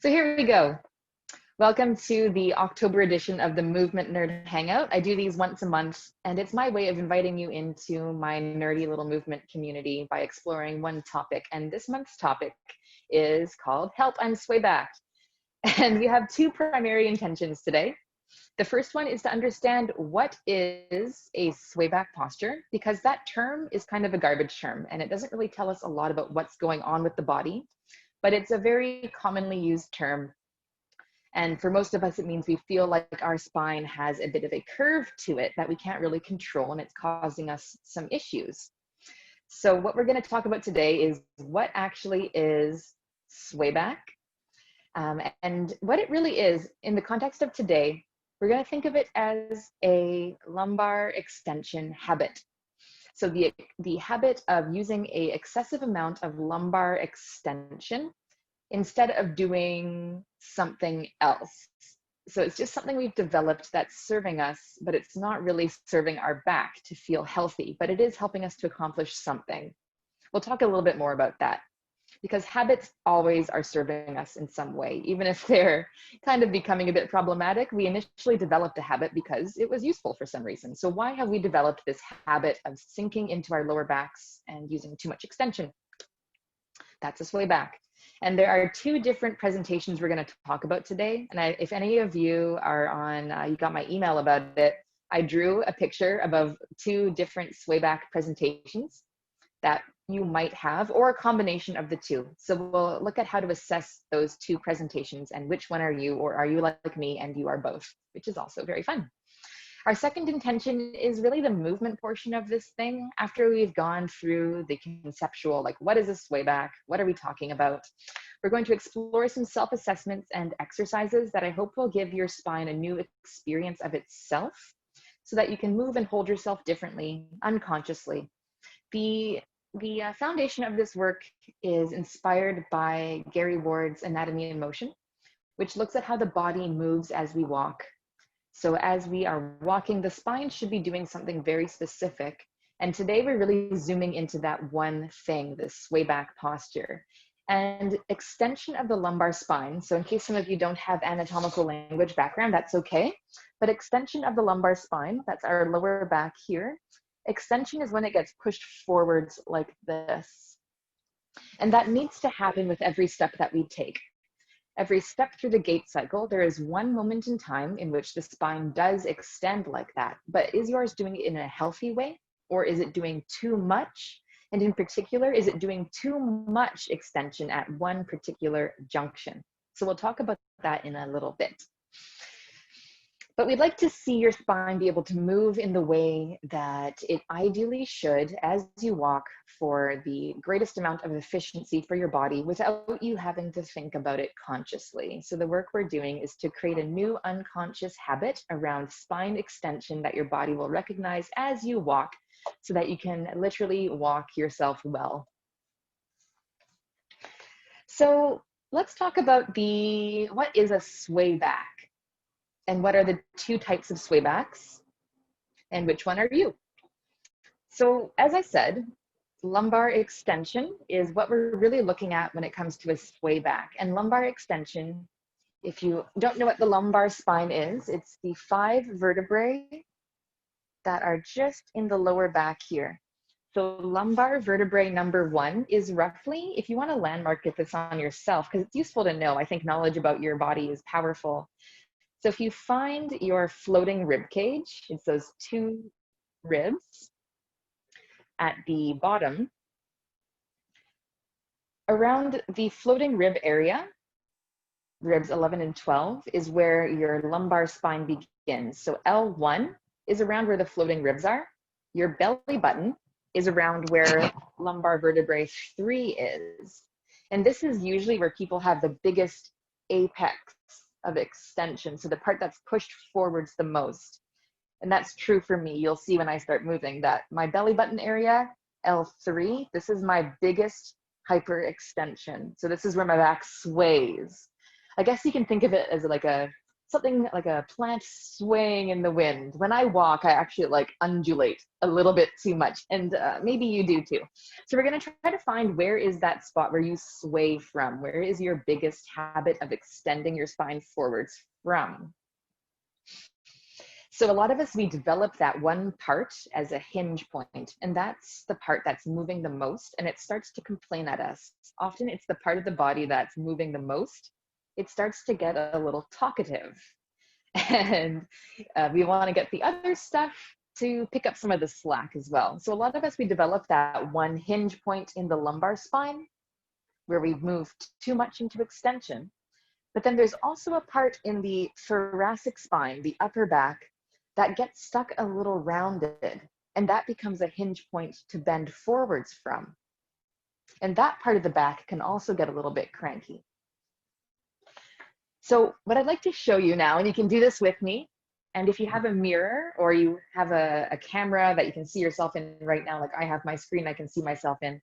So here we go. Welcome to the October edition of the Movement Nerd Hangout. I do these once a month, and it's my way of inviting you into my nerdy little movement community by exploring one topic. And this month's topic is called Help, I'm Swaybacked. And we have two primary intentions today. The first one is to understand what is a swayback posture, because that term is kind of a garbage term, and it doesn't really tell us a lot about what's going on with the body, but it's a very commonly used term. And for most of us, it means we feel like our spine has a bit of a curve to it that we can't really control, and it's causing us some issues. So what we're going to talk about today is what actually is swayback, and what it really is in the context of today. We're going to think of it as a lumbar extension habit. So the habit of using an excessive amount of lumbar extension instead of doing something else. So it's just something we've developed that's serving us, but it's not really serving our back to feel healthy, but it is helping us to accomplish something. We'll talk a little bit more about that, because habits always are serving us in some way, even if they're kind of becoming a bit problematic. We initially developed a habit because it was useful for some reason. So why have we developed this habit of sinking into our lower backs and using too much extension? That's a sway back. And there are two different presentations we're going to talk about today. And if any of you are on, you got my email about it, I drew a picture above two different swayback presentations that you might have, or a combination of the two. So we'll look at how to assess those two presentations and which one are you, or are you like me and you are both, which is also very fun. Our second intention is really the movement portion of this thing. After we've gone through the conceptual, like what is a swayback? What are we talking about? We're going to explore some self-assessments and exercises that I hope will give your spine a new experience of itself so that you can move and hold yourself differently, unconsciously. The foundation of this work is inspired by Gary Ward's Anatomy in Motion, which looks at how the body moves as we walk. So as we are walking, the spine should be doing something very specific. And today we're really zooming into that one thing, this swayback posture. And extension of the lumbar spine. So in case some of you don't have anatomical language background, that's okay. But extension of the lumbar spine, that's our lower back here. Extension is when it gets pushed forwards like this. And that needs to happen with every step that we take. Every step through the gait cycle, there is one moment in time in which the spine does extend like that. But is yours doing it in a healthy way, or is it doing too much? And in particular, is it doing too much extension at one particular junction? So we'll talk about that in a little bit. But we'd like to see your spine be able to move in the way that it ideally should as you walk, for the greatest amount of efficiency for your body without you having to think about it consciously. So the work we're doing is to create a new unconscious habit around spine extension that your body will recognize as you walk, so that you can literally walk yourself well. So let's talk about what is a swayback? And what are the two types of swaybacks, and which one are you? So as I said, lumbar extension is what we're really looking at when it comes to a swayback. And lumbar extension, if you don't know what the lumbar spine is, it's the 5 vertebrae that are just in the lower back here. So lumbar vertebrae number 1 is roughly, if you want to landmark this on yourself, because it's useful to know, I think knowledge about your body is powerful. So if you find your floating rib cage, it's those 2 ribs at the bottom. Around the floating rib area, ribs 11 and 12, is where your lumbar spine begins. So L1 is around where the floating ribs are. Your belly button is around where lumbar vertebrae 3 is. And this is usually where people have the biggest apex of extension, so the part that's pushed forwards the most. And that's true for me. You'll see when I start moving that my belly button area, L3, this is my biggest hyperextension. So this is where my back sways. I guess you can think of it as like a something like a plant swaying in the wind. When I walk, I actually like undulate a little bit too much, and maybe you do too. So we're gonna try to find where is that spot where you sway from? Where is your biggest habit of extending your spine forwards from? So a lot of us, we develop that one part as a hinge point, and that's the part that's moving the most, and it starts to complain at us. Often it's the part of the body that's moving the most. It starts to get a little talkative, and we want to get the other stuff to pick up some of the slack as well. So a lot of us, we develop that one hinge point in the lumbar spine where we've moved too much into extension. But then there's also a part in the thoracic spine, the upper back, that gets stuck a little rounded, and that becomes a hinge point to bend forwards from. And that part of the back can also get a little bit cranky. So what I'd like to show you now, and you can do this with me, and if you have a mirror or you have a camera that you can see yourself in right now, like I have my screen I can see myself in,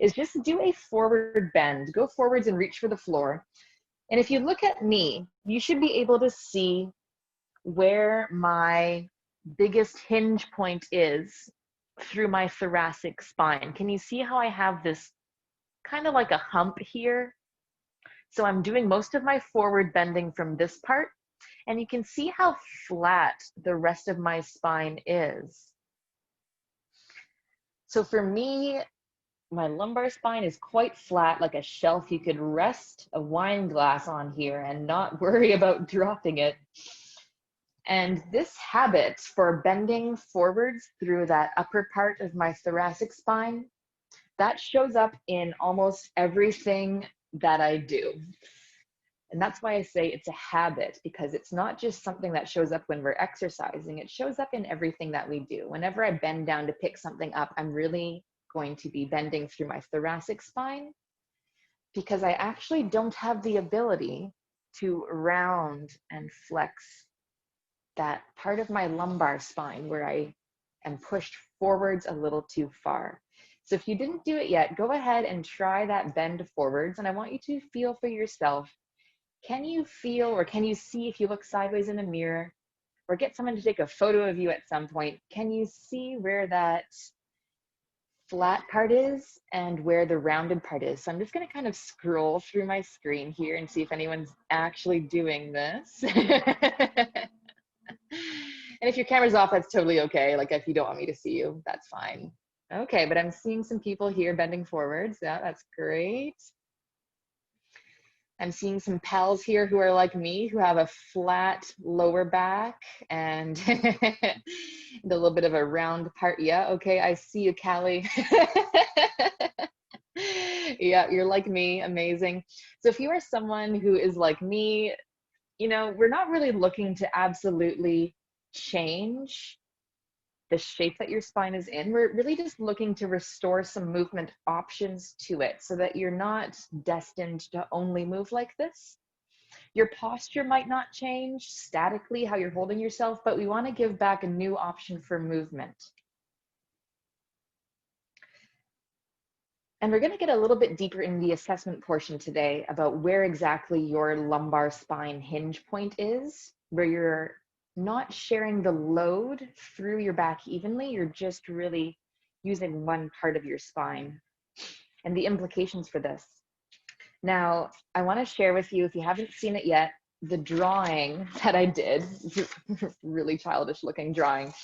is just do a forward bend. Go forwards and reach for the floor. And if you look at me, you should be able to see where my biggest hinge point is through my thoracic spine. Can you see how I have this kind of like a hump here? So I'm doing most of my forward bending from this part, and you can see how flat the rest of my spine is. So for me, my lumbar spine is quite flat, like a shelf. You could rest a wine glass on here and not worry about dropping it. And this habit for bending forwards through that upper part of my thoracic spine, that shows up in almost everything that I do. And that's why I say it's a habit, because it's not just something that shows up when we're exercising. It shows up in everything that we do. Whenever I bend down to pick something up, I'm really going to be bending through my thoracic spine, because I actually don't have the ability to round and flex that part of my lumbar spine where I am pushed forwards a little too far. So if you didn't do it yet, go ahead and try that bend forwards. And I want you to feel for yourself. Can you feel, or can you see, if you look sideways in a mirror or get someone to take a photo of you at some point, can you see where that flat part is and where the rounded part is? So I'm just going to kind of scroll through my screen here and see if anyone's actually doing this. And if your camera's off, that's totally okay. Like if you don't want me to see you, that's fine. Okay, but I'm seeing some people here bending forwards. Yeah, that's great. I'm seeing some pals here who are like me, who have a flat lower back and, and a little bit of a round part. Yeah, okay, I see you, Callie. Yeah, you're like me, amazing. So if you are someone who is like me, you know, we're not really looking to absolutely change the shape that your spine is in. We're really just looking to restore some movement options to it so that you're not destined to only move like this. Your posture might not change statically, how you're holding yourself, but we want to give back a new option for movement. And we're going to get a little bit deeper in the assessment portion today about where exactly your lumbar spine hinge point is, where you're not sharing the load through your back evenly. You're just really using one part of your spine, and the implications for this. Now, I want to share with you, if you haven't seen it yet, the drawing that I did. Really childish looking drawing.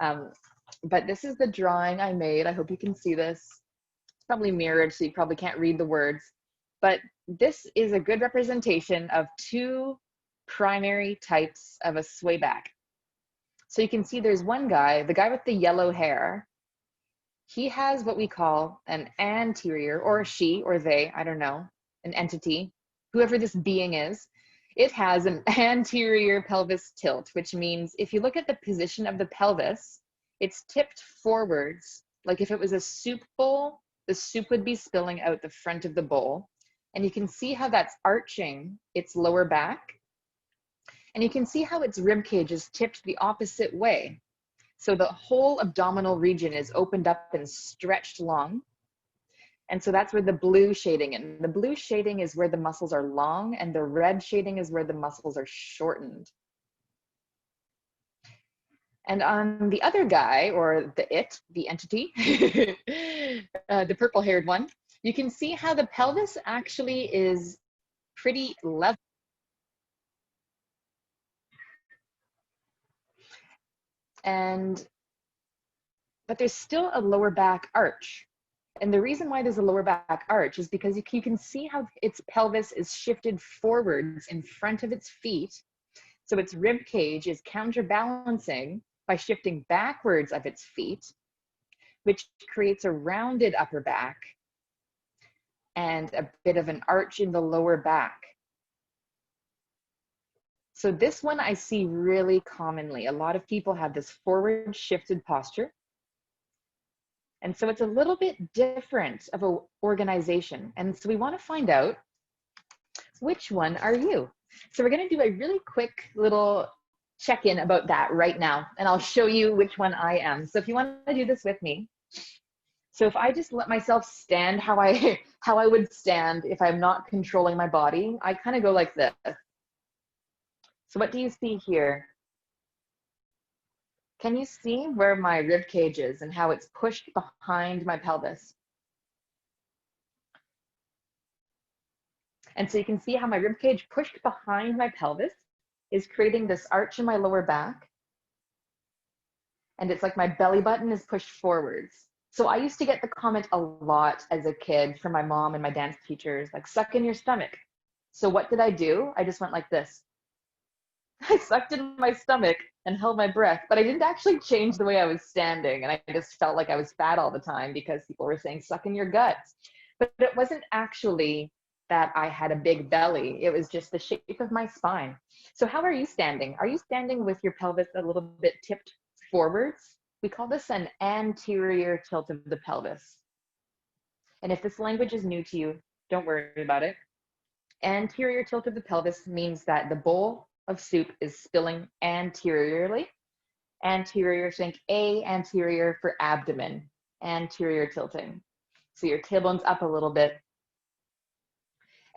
But this is the drawing I made. I hope you can see this. It's probably mirrored, so you probably can't read the words. But this is a good representation of two primary types of a swayback. So you can see there's one guy, the guy with the yellow hair. He has what we call an anterior, or she or they, I don't know, an entity, whoever this being is. It has an anterior pelvis tilt, which means if you look at the position of the pelvis, it's tipped forwards. Like if it was a soup bowl, the soup would be spilling out the front of the bowl. And you can see how that's arching its lower back. And you can see how its rib cage is tipped the opposite way. So the whole abdominal region is opened up and stretched long. And so that's where the blue shading is. The blue shading is where the muscles are long, and the red shading is where the muscles are shortened. And on the other guy, or the entity, the purple-haired one, you can see how the pelvis actually is pretty level. But there's still a lower back arch. And the reason why there's a lower back arch is because you can see how its pelvis is shifted forwards in front of its feet. So its rib cage is counterbalancing by shifting backwards of its feet, which creates a rounded upper back and a bit of an arch in the lower back. So this one I see really commonly. A lot of people have this forward shifted posture. And so it's a little bit different of an organization. And so we want to find out, which one are you? So we're going to do a really quick little check-in about that right now. And I'll show you which one I am. So if you want to do this with me. So if I just let myself stand how I would stand if I'm not controlling my body, I kind of go like this. So what do you see here? Can you see where my rib cage is and how it's pushed behind my pelvis? And so you can see how my rib cage pushed behind my pelvis is creating this arch in my lower back. And it's like my belly button is pushed forwards. So I used to get the comment a lot as a kid from my mom and my dance teachers, like, suck in your stomach. So what did I do? I just went like this. I sucked in my stomach and held my breath, but I didn't actually change the way I was standing. And I just felt like I was fat all the time because people were saying, suck in your guts. But it wasn't actually that I had a big belly. It was just the shape of my spine. So how are you standing? Are you standing with your pelvis a little bit tipped forwards? We call this an anterior tilt of the pelvis. And if this language is new to you, don't worry about it. Anterior tilt of the pelvis means that the bowl of soup is spilling anteriorly. Anterior, think A, anterior for abdomen, anterior tilting. So your tailbone's up a little bit.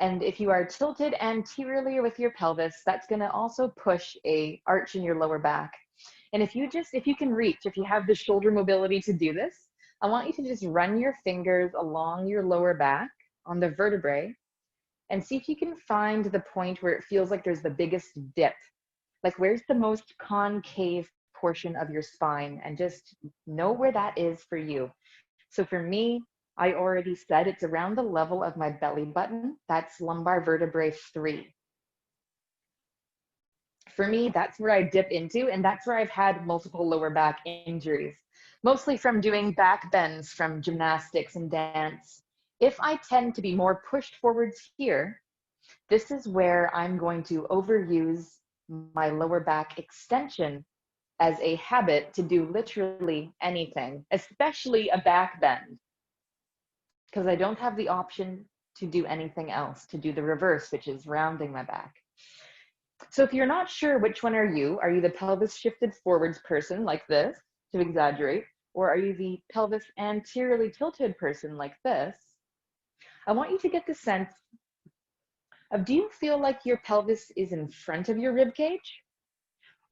And if you are tilted anteriorly with your pelvis, that's gonna also push a arch in your lower back. And if you can reach, if you have the shoulder mobility to do this, I want you to just run your fingers along your lower back on the vertebrae and see if you can find the point where it feels like there's the biggest dip. Like, where's the most concave portion of your spine, and just know where that is for you. So for me, I already said it's around the level of my belly button. That's lumbar vertebrae 3. For me, that's where I dip into, and that's where I've had multiple lower back injuries, mostly from doing back bends from gymnastics and dance. If I tend to be more pushed forwards here, this is where I'm going to overuse my lower back extension as a habit to do literally anything, especially a back bend, because I don't have the option to do anything else, to do the reverse, which is rounding my back. So if you're not sure which one are you the pelvis shifted forwards person like this, to exaggerate, or are you the pelvis anteriorly tilted person like this? I want you to get the sense of, do you feel like your pelvis is in front of your rib cage?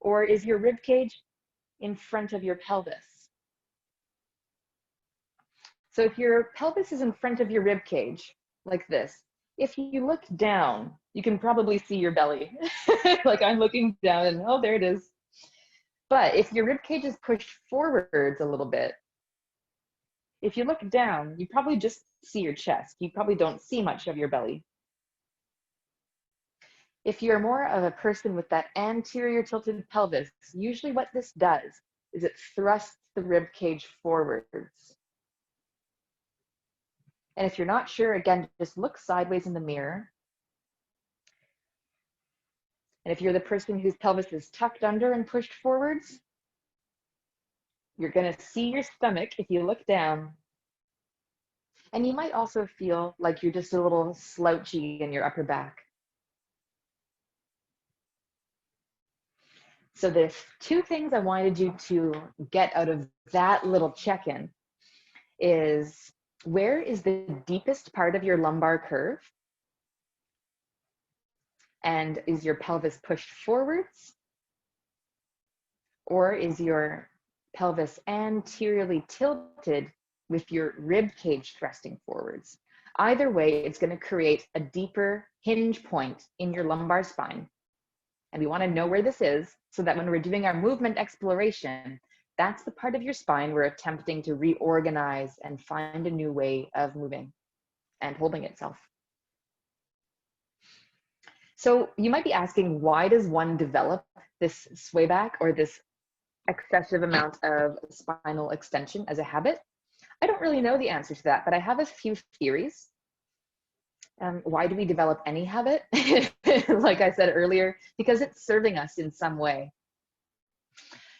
Or is your rib cage in front of your pelvis? So if your pelvis is in front of your rib cage, like this, if you look down, you can probably see your belly. Like, I'm looking down and, oh, there it is. But if your rib cage is pushed forwards a little bit, if you look down, you probably just see your chest. You probably don't see much of your belly. If you're more of a person with that anterior tilted pelvis, usually what this does is it thrusts the rib cage forwards. And if you're not sure, again, just look sideways in the mirror. And if you're the person whose pelvis is tucked under and pushed forwards, you're going to see your stomach if you look down. And you might also feel like you're just a little slouchy in your upper back. So there's 2 things I wanted you to get out of that little check-in is Where is the deepest part of your lumbar curve? And is your pelvis pushed forwards? Or is your pelvis anteriorly tilted with your rib cage thrusting forwards? Either way, it's going to create a deeper hinge point in your lumbar spine. And we want to know where this is so that when we're doing our movement exploration, that's the part of your spine we're attempting to reorganize and find a new way of moving and holding itself. So you might be asking, why does one develop this swayback or this excessive amount of spinal extension as a habit? I don't really know the answer to that, but I have a few theories. Why do we develop any habit? Like I said earlier, because it's serving us in some way.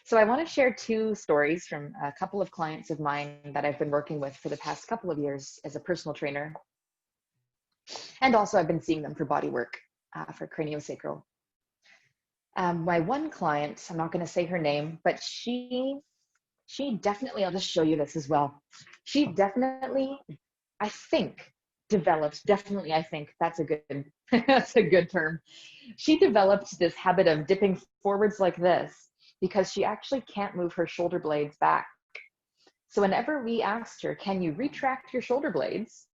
So I want to share two stories from a couple of clients of mine that I've been working with for the past couple of years as a personal trainer. And also I've been seeing them for body work, for craniosacral. My one client, I'm not going to say her name, but she definitely, I'll just show you this as well. She definitely, I think, developed, definitely, I think that's a good, that's a good term. She developed this habit of dipping forwards like this because she actually can't move her shoulder blades back. So whenever we asked her, can you retract your shoulder blades?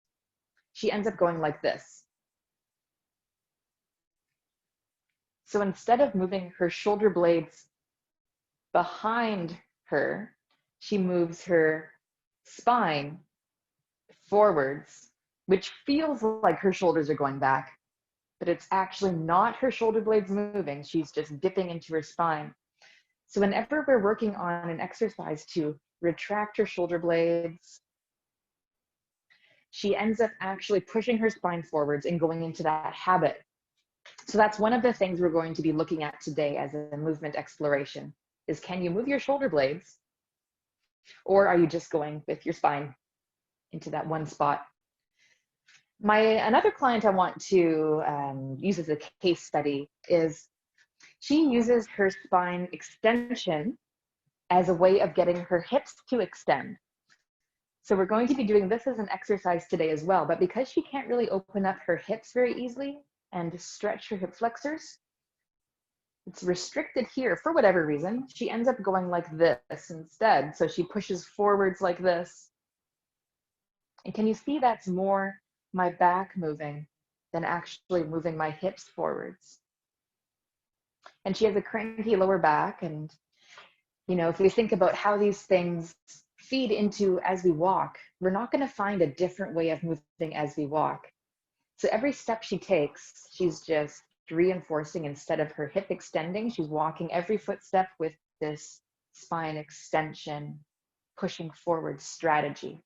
She ends up going like this. So instead of moving her shoulder blades behind her, she moves her spine forwards, which feels like her shoulders are going back, but it's actually not her shoulder blades moving. She's just dipping into her spine. So whenever we're working on an exercise to retract her shoulder blades, she ends up actually pushing her spine forwards and going into that habit. So that's one of the things we're going to be looking at today as a movement exploration is, can you move your shoulder blades, or are you just going with your spine into that one spot? Another client I want to use as a case study is, she uses her spine extension as a way of getting her hips to extend. So we're going to be doing this as an exercise today as well, but because she can't really open up her hips very easily and stretch her hip flexors, it's restricted here for whatever reason. She ends up going like this instead. So she pushes forwards like this. And can you see that's more my back moving than actually moving my hips forwards? And she has a cranky lower back. And, you know, if we think about how these things feed into as we walk, we're not going to find a different way of moving as we walk. So every step she takes, she's just reinforcing, instead of her hip extending, she's walking every footstep with this spine extension, pushing forward strategy.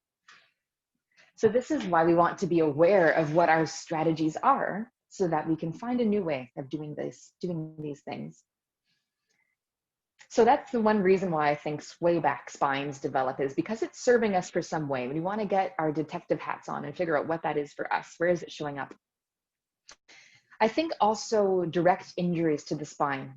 So this is why we want to be aware of what our strategies are, so that we can find a new way of doing these things. So that's the one reason why I think swayback spines develop, is because it's serving us for some way. We want to get our detective hats on and figure out what that is for us. Where is it showing up? I think also direct injuries to the spine.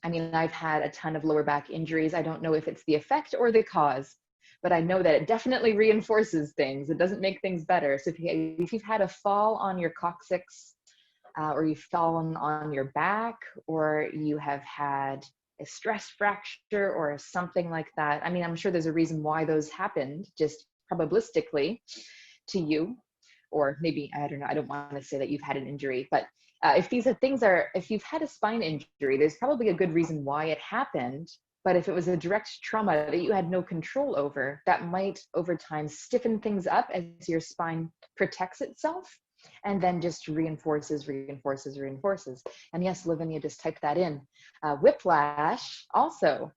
I mean, I've had a ton of lower back injuries. I don't know if it's the effect or the cause, but I know that it definitely reinforces things. It doesn't make things better. So if you've had a fall on your coccyx, or you've fallen on your back, or you have had a stress fracture or something like that, I mean, I'm sure there's a reason why those happened, just probabilistically to you, or maybe, I don't know, I don't want to say that you've had an injury, but if these are things if you've had a spine injury, there's probably a good reason why it happened. But if it was a direct trauma that you had no control over, that might over time stiffen things up as your spine protects itself, and then just reinforces. And yes, Lavinia just typed that in. Whiplash also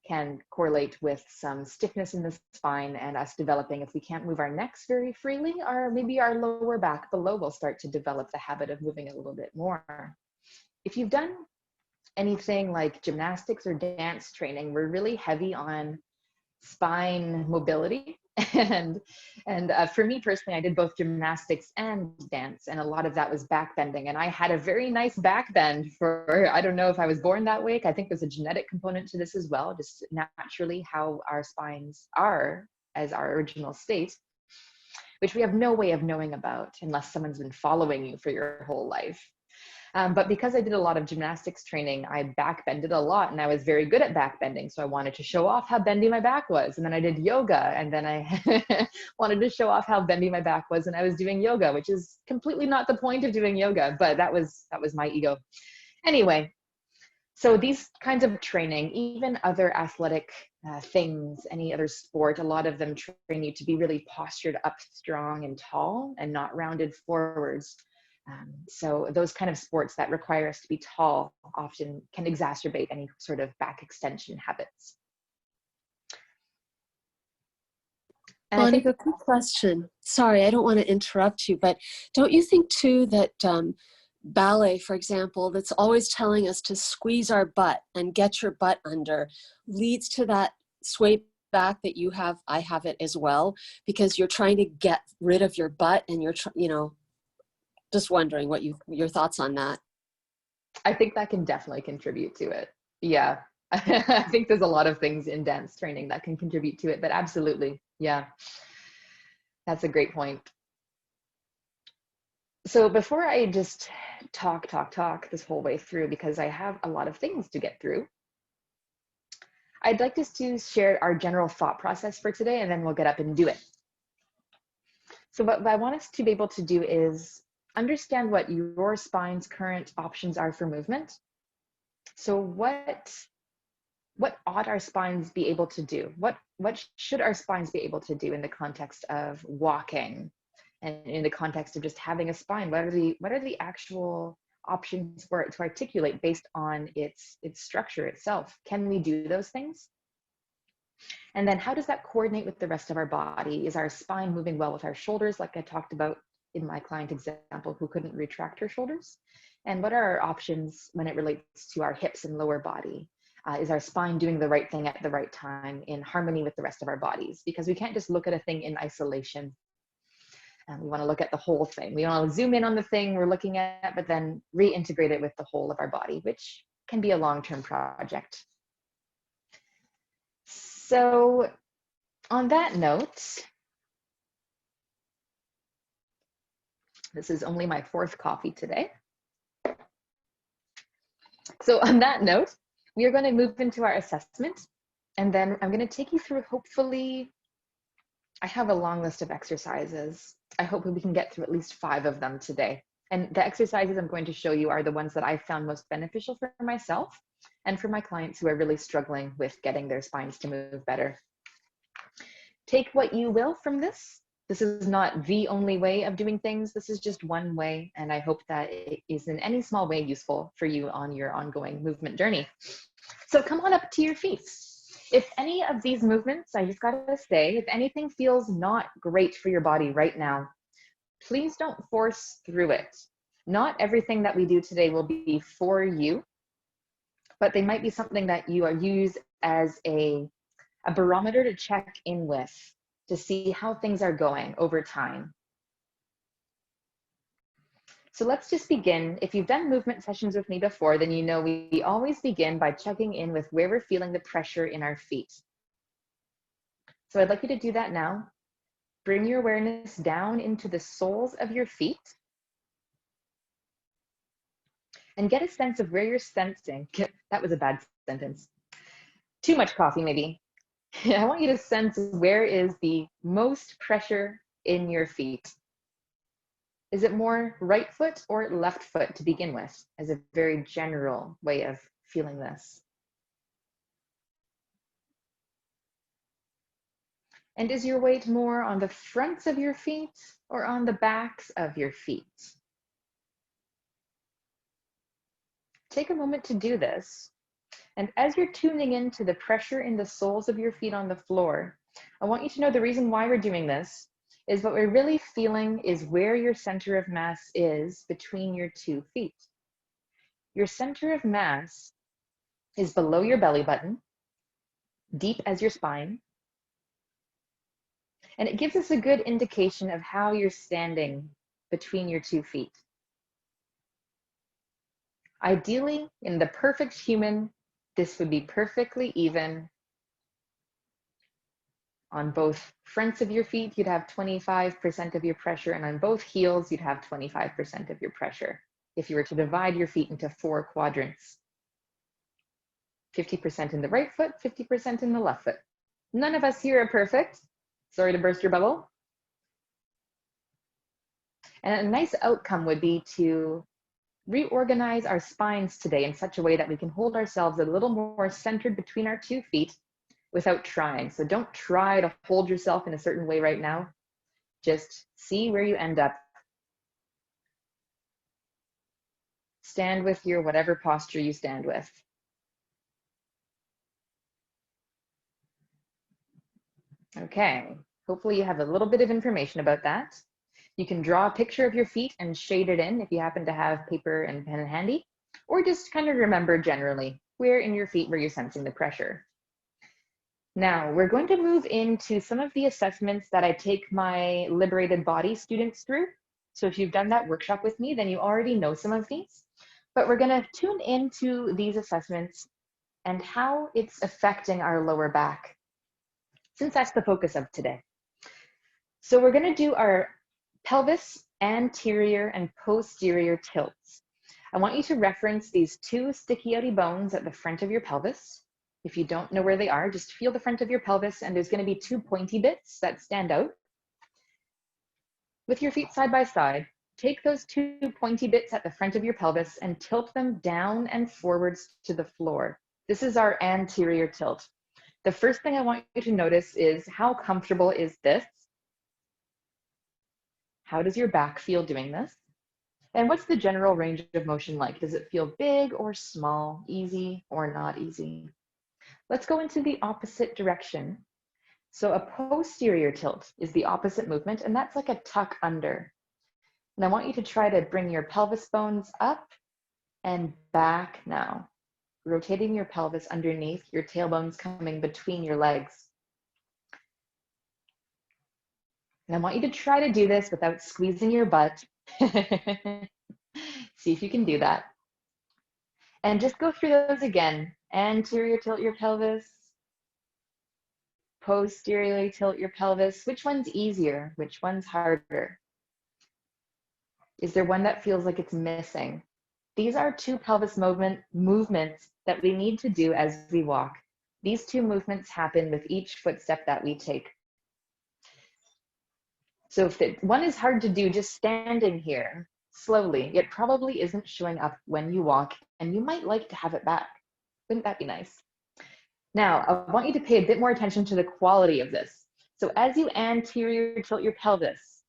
can correlate with some stiffness in the spine and us developing, if we can't move our necks very freely, or maybe our lower back below will start to develop the habit of moving a little bit more. If you've done anything like gymnastics or dance training, we're really heavy on spine mobility. And for me personally, I did both gymnastics and dance, and a lot of that was back bending. And I had a very nice back bend for, I don't know if I was born that way. I think there's a genetic component to this as well, just naturally how our spines are as our original state. which we have no way of knowing about unless someone's been following you for your whole life. But because I did a lot of gymnastics training, I backbended a lot and I was very good at backbending. So I wanted to show off how bendy my back was. And then I did yoga, and then I wanted to show off how bendy my back was. And I was doing yoga, which is completely not the point of doing yoga, but that was my ego. Anyway, so these kinds of training, even other athletic things, any other sport, a lot of them train you to be really postured up strong and tall and not rounded forwards. So those kind of sports that require us to be tall often can exacerbate any sort of back extension habits. And Monica, quick question. Sorry, I don't want to interrupt you, but don't you think too that ballet, for example, that's always telling us to squeeze our butt and get your butt under, leads to that sway back that you have? I have it as well, because you're trying to get rid of your butt, and you're, just wondering what your thoughts on that. I think that can definitely contribute to it. Yeah. I think there's a lot of things in dance training that can contribute to it, but absolutely. Yeah. That's a great point. So before I just talk this whole way through, because I have a lot of things to get through, I'd like us to share our general thought process for today, and then we'll get up and do it. So what I want us to be able to do is understand what your spine's current options are for movement. So what ought our spines be able to do? What should our spines be able to do in the context of walking, and in the context of just having a spine? What are the actual options for it to articulate based on its structure itself? Can we do those things? And then how does that coordinate with the rest of our body? Is our spine moving well with our shoulders, like I talked about in my client example who couldn't retract her shoulders? And what are our options when it relates to our hips and lower body? Is our spine doing the right thing at the right time in harmony with the rest of our bodies? Because we can't just look at a thing in isolation. We want to look at the whole thing. We want to zoom in on the thing we're looking at, but then reintegrate it with the whole of our body, which can be a long-term project. So on that note, this is only my 4th coffee today. So on that note, we are going to move into our assessment, and then I'm going to take you through, hopefully, I have a long list of exercises. I hope we can get through at least 5 of them today. And the exercises I'm going to show you are the ones that I found most beneficial for myself and for my clients who are really struggling with getting their spines to move better. Take what you will from this. This is not the only way of doing things. This is just one way, and I hope that it is in any small way useful for you on your ongoing movement journey. So come on up to your feet. If any of these movements, I just gotta say, if anything feels not great for your body right now, please don't force through it. Not everything that we do today will be for you, but they might be something that you use as a barometer to check in with, to see how things are going over time. So let's just begin. If you've done movement sessions with me before, then you know we always begin by checking in with where we're feeling the pressure in our feet. So I'd like you to do that now. Bring your awareness down into the soles of your feet and get a sense of where you're sensing. That was a bad sentence. Too much coffee, maybe. I want you to sense where is the most pressure in your feet. Is it more right foot or left foot to begin with, as a very general way of feeling this? And is your weight more on the fronts of your feet or on the backs of your feet? Take a moment to do this. And as you're tuning into the pressure in the soles of your feet on the floor, I want you to know the reason why we're doing this is what we're really feeling is where your center of mass is between your 2 feet. Your center of mass is below your belly button, deep as your spine, and it gives us a good indication of how you're standing between your 2 feet. Ideally, in the perfect human, this would be perfectly even On both fronts of your feet, you'd have 25% of your pressure, and on both heels, you'd have 25% of your pressure. If you were to divide your feet into 4 quadrants, 50% in the right foot, 50% in the left foot. None of us here are perfect. Sorry to burst your bubble. And a nice outcome would be to reorganize our spines today in such a way that we can hold ourselves a little more centered between our 2 feet without trying. So don't try to hold yourself in a certain way right now. Just see where you end up. Stand with your whatever posture you stand with. Okay, hopefully you have a little bit of information about that. You can draw a picture of your feet and shade it in if you happen to have paper and pen handy, or just kind of remember generally where in your feet where you're sensing the pressure. Now, we're going to move into some of the assessments that I take my liberated body students through. So if you've done that workshop with me, then you already know some of these. But we're going to tune into these assessments and how it's affecting our lower back, since that's the focus of today. So we're going to do our pelvis, anterior, and posterior tilts. I want you to reference these 2 sticky outy bones at the front of your pelvis. If you don't know where they are, just feel the front of your pelvis, and there's going to be 2 pointy bits that stand out. With your feet side by side, take those 2 pointy bits at the front of your pelvis and tilt them down and forwards to the floor. This is our anterior tilt. The first thing I want you to notice is how comfortable is this? How does your back feel doing this? And what's the general range of motion like? Does it feel big or small, easy or not easy? Let's go into the opposite direction. So a posterior tilt is the opposite movement, and that's like a tuck under. And I want you to try to bring your pelvis bones up and back now, rotating your pelvis underneath, your tailbones coming between your legs. And I want you to try to do this without squeezing your butt. See if you can do that. And just go through those again. Anterior tilt your pelvis. Posteriorly tilt your pelvis. Which one's easier? Which one's harder? Is there one that feels like it's missing? These are 2 pelvis movements that we need to do as we walk. These 2 movements happen with each footstep that we take. So if one is hard to do just standing here slowly, it probably isn't showing up when you walk, and you might like to have it back. Wouldn't that be nice? Now, I want you to pay a bit more attention to the quality of this. So as you anterior tilt your pelvis,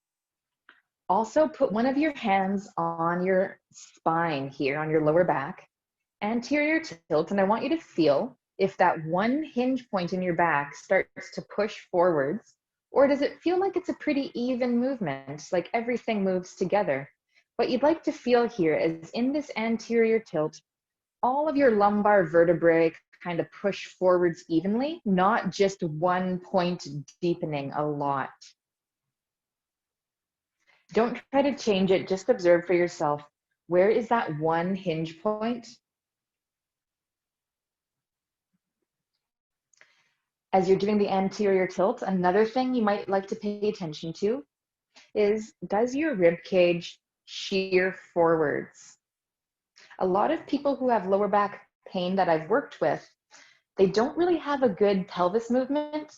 also put one of your hands on your spine here, on your lower back, anterior tilt, and I want you to feel if that one hinge point in your back starts to push forwards, or does it feel like it's a pretty even movement, like everything moves together? What you'd like to feel here is in this anterior tilt, all of your lumbar vertebrae kind of push forwards evenly, not just one point deepening a lot. Don't try to change it, just observe for yourself. Where is that one hinge point? As you're doing the anterior tilt, another thing you might like to pay attention to is, does your rib cage shear forwards? A lot of people who have lower back pain that I've worked with, they don't really have a good pelvis movement.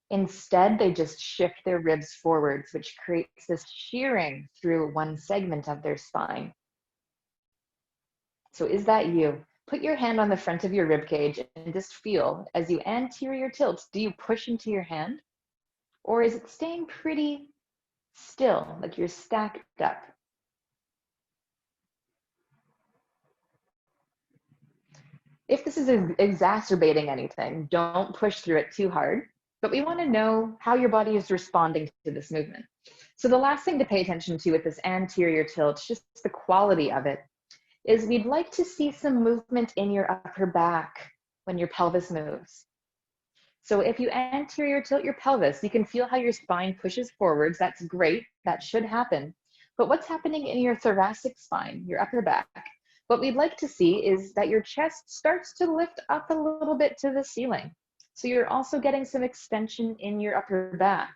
Instead, they just shift their ribs forwards, which creates this shearing through one segment of their spine. So is that you? Put your hand on the front of your rib cage and just feel, as you anterior tilt, do you push into your hand? Or is it staying pretty still, like you're stacked up? If this is exacerbating anything, don't push through it too hard, but we want to know how your body is responding to this movement. So the last thing to pay attention to with this anterior tilt, just the quality of it, is we'd like to see some movement in your upper back when your pelvis moves. So if you anterior tilt your pelvis, you can feel how your spine pushes forwards. That's great, that should happen. But what's happening in your thoracic spine, your upper back? What we'd like to see is that your chest starts to lift up a little bit to the ceiling. So you're also getting some extension in your upper back.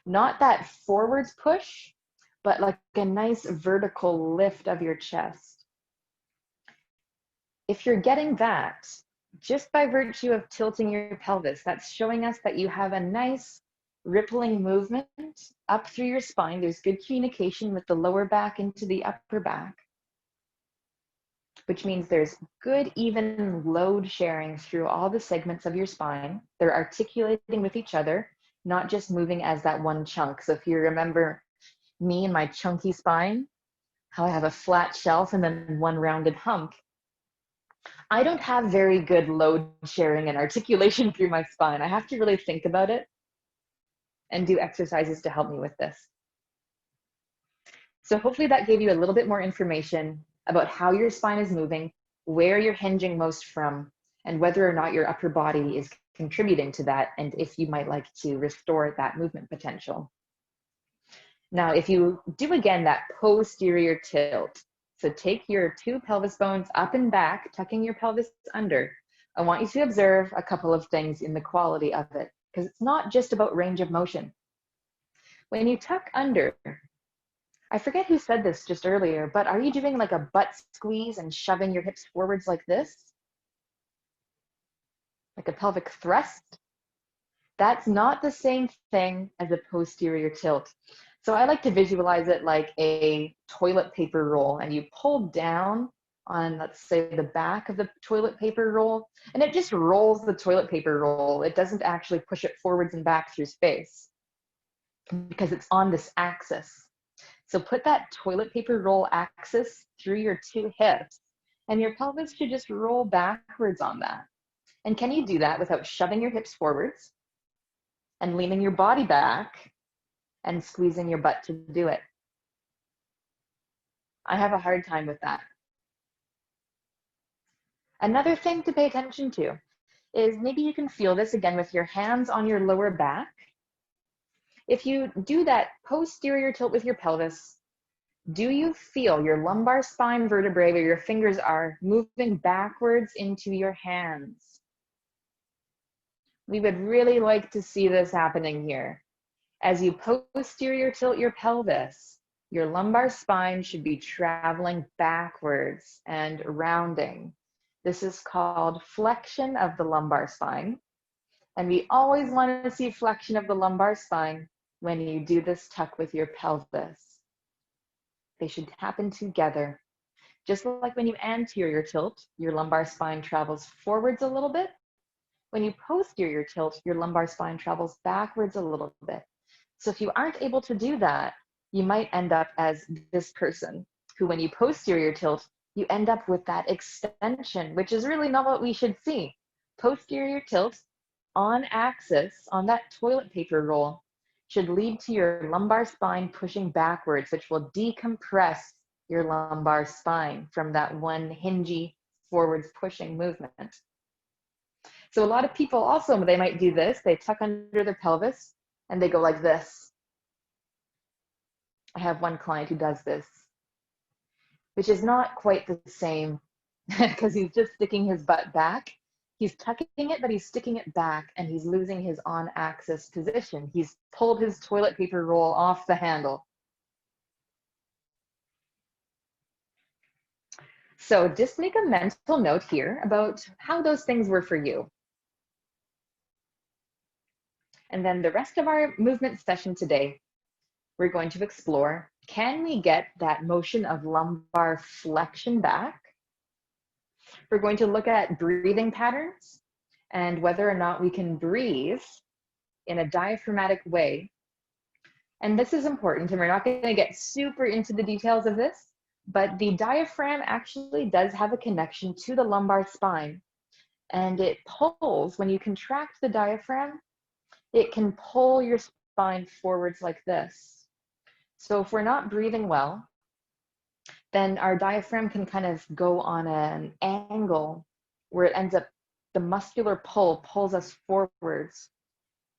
Not that forwards push, but like a nice vertical lift of your chest. If you're getting that, just by virtue of tilting your pelvis, that's showing us that you have a nice rippling movement up through your spine. There's good communication with the lower back into the upper back, which means there's good even load sharing through all the segments of your spine. They're articulating with each other, not just moving as that one chunk. So if you remember me and my chunky spine, how I have a flat shelf and then one rounded hump, I don't have very good load sharing and articulation through my spine. I have to really think about it and do exercises to help me with this. So hopefully that gave you a little bit more information about how your spine is moving, where you're hinging most from, and whether or not your upper body is contributing to that, and if you might like to restore that movement potential. Now, if you do again that posterior tilt, so take your two pelvis bones up and back, tucking your pelvis under. I want you to observe a couple of things in the quality of it, because it's not just about range of motion. When you tuck under, I forget who said this just earlier, but are you doing like a butt squeeze and shoving your hips forwards like this? Like a pelvic thrust? That's not the same thing as a posterior tilt. So I like to visualize it like a toilet paper roll, and you pull down on, let's say, the back of the toilet paper roll, and it just rolls the toilet paper roll. It doesn't actually push it forwards and back through space because it's on this axis. So put that toilet paper roll axis through your two hips, and your pelvis should just roll backwards on that. And can you do that without shoving your hips forwards and leaning your body back and squeezing your butt to do it? I have a hard time with that. Another thing to pay attention to is maybe you can feel this again with your hands on your lower back. If you do that posterior tilt with your pelvis, do you feel your lumbar spine vertebrae where your fingers are moving backwards into your hands? We would really like to see this happening here. As you posterior tilt your pelvis, your lumbar spine should be traveling backwards and rounding. This is called flexion of the lumbar spine. And we always want to see flexion of the lumbar spine when you do this tuck with your pelvis. They should happen together. Just like when you anterior tilt, your lumbar spine travels forwards a little bit. When you posterior tilt, your lumbar spine travels backwards a little bit. So if you aren't able to do that, you might end up as this person who, when you posterior tilt, you end up with that extension, which is really not what we should see. Posterior tilt on axis, on that toilet paper roll, should lead to your lumbar spine pushing backwards, which will decompress your lumbar spine from that one hingy forwards pushing movement. So a lot of people also, they might do this, they tuck under their pelvis and they go like this. I have one client who does this, which is not quite the same because he's just sticking his butt back. He's tucking it, but he's sticking it back and he's losing his on-axis position. He's pulled his toilet paper roll off the handle. So just make a mental note here about how those things were for you. And then the rest of our movement session today, we're going to explore, can we get that motion of lumbar flexion back? We're going to look at breathing patterns and whether or not we can breathe in a diaphragmatic way. And this is important, and we're not going to get super into the details of this, but the diaphragm actually does have a connection to the lumbar spine, and it pulls, when you contract the diaphragm, it can pull your spine forwards like this. So if we're not breathing well, then our diaphragm can kind of go on an angle where it ends up, the muscular pull pulls us forwards.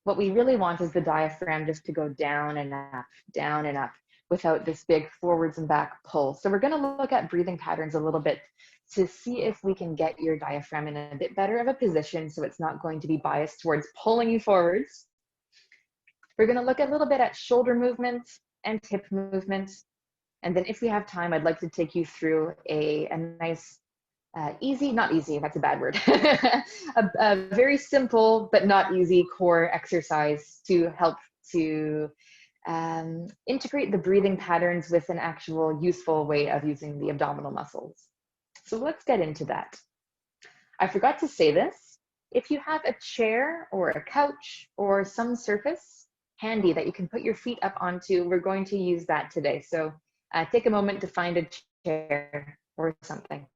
What we really want is the diaphragm just to go down and up without this big forwards and back pull. So we're going to look at breathing patterns a little bit to see if we can get your diaphragm in a bit better of a position so it's not going to be biased towards pulling you forwards. We're going to look a little bit at shoulder movement and hip movement. And then if we have time, I'd like to take you through a nice, easy, not easy, that's a bad word, a very simple but not easy core exercise to help to integrate the breathing patterns with an actual useful way of using the abdominal muscles. So let's get into that. I forgot to say this. If you have a chair or a couch or some surface handy that you can put your feet up onto, we're going to use that today. So take a moment to find a chair or something.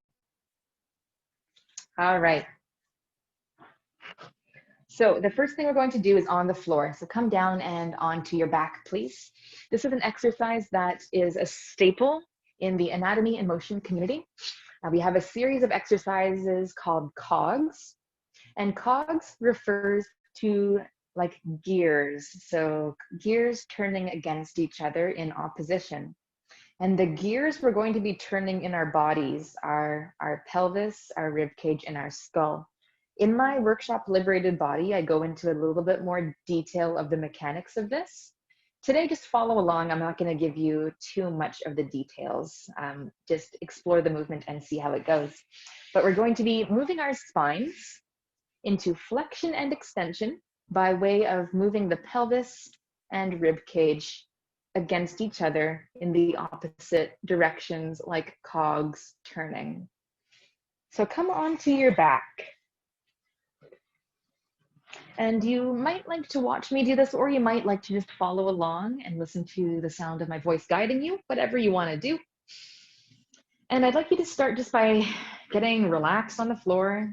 All right. So the first thing we're going to do is on the floor. So come down and onto your back, please. This is an exercise that is a staple in the anatomy and motion community. We have a series of exercises called cogs, and cogs refers to like gears. So gears turning against each other in opposition. And the gears we're going to be turning in our bodies are our pelvis, our rib cage, and our skull. In my workshop, Liberated Body, I go into a little bit more detail of the mechanics of this. Today, just follow along. I'm not going to give you too much of the details. Just explore the movement and see how it goes. But we're going to be moving our spines into flexion and extension by way of moving the pelvis and rib cage against each other in the opposite directions, like cogs turning. So come onto your back. And you might like to watch me do this, or you might like to just follow along and listen to the sound of my voice guiding you, whatever you want to do. And I'd like you to start just by getting relaxed on the floor.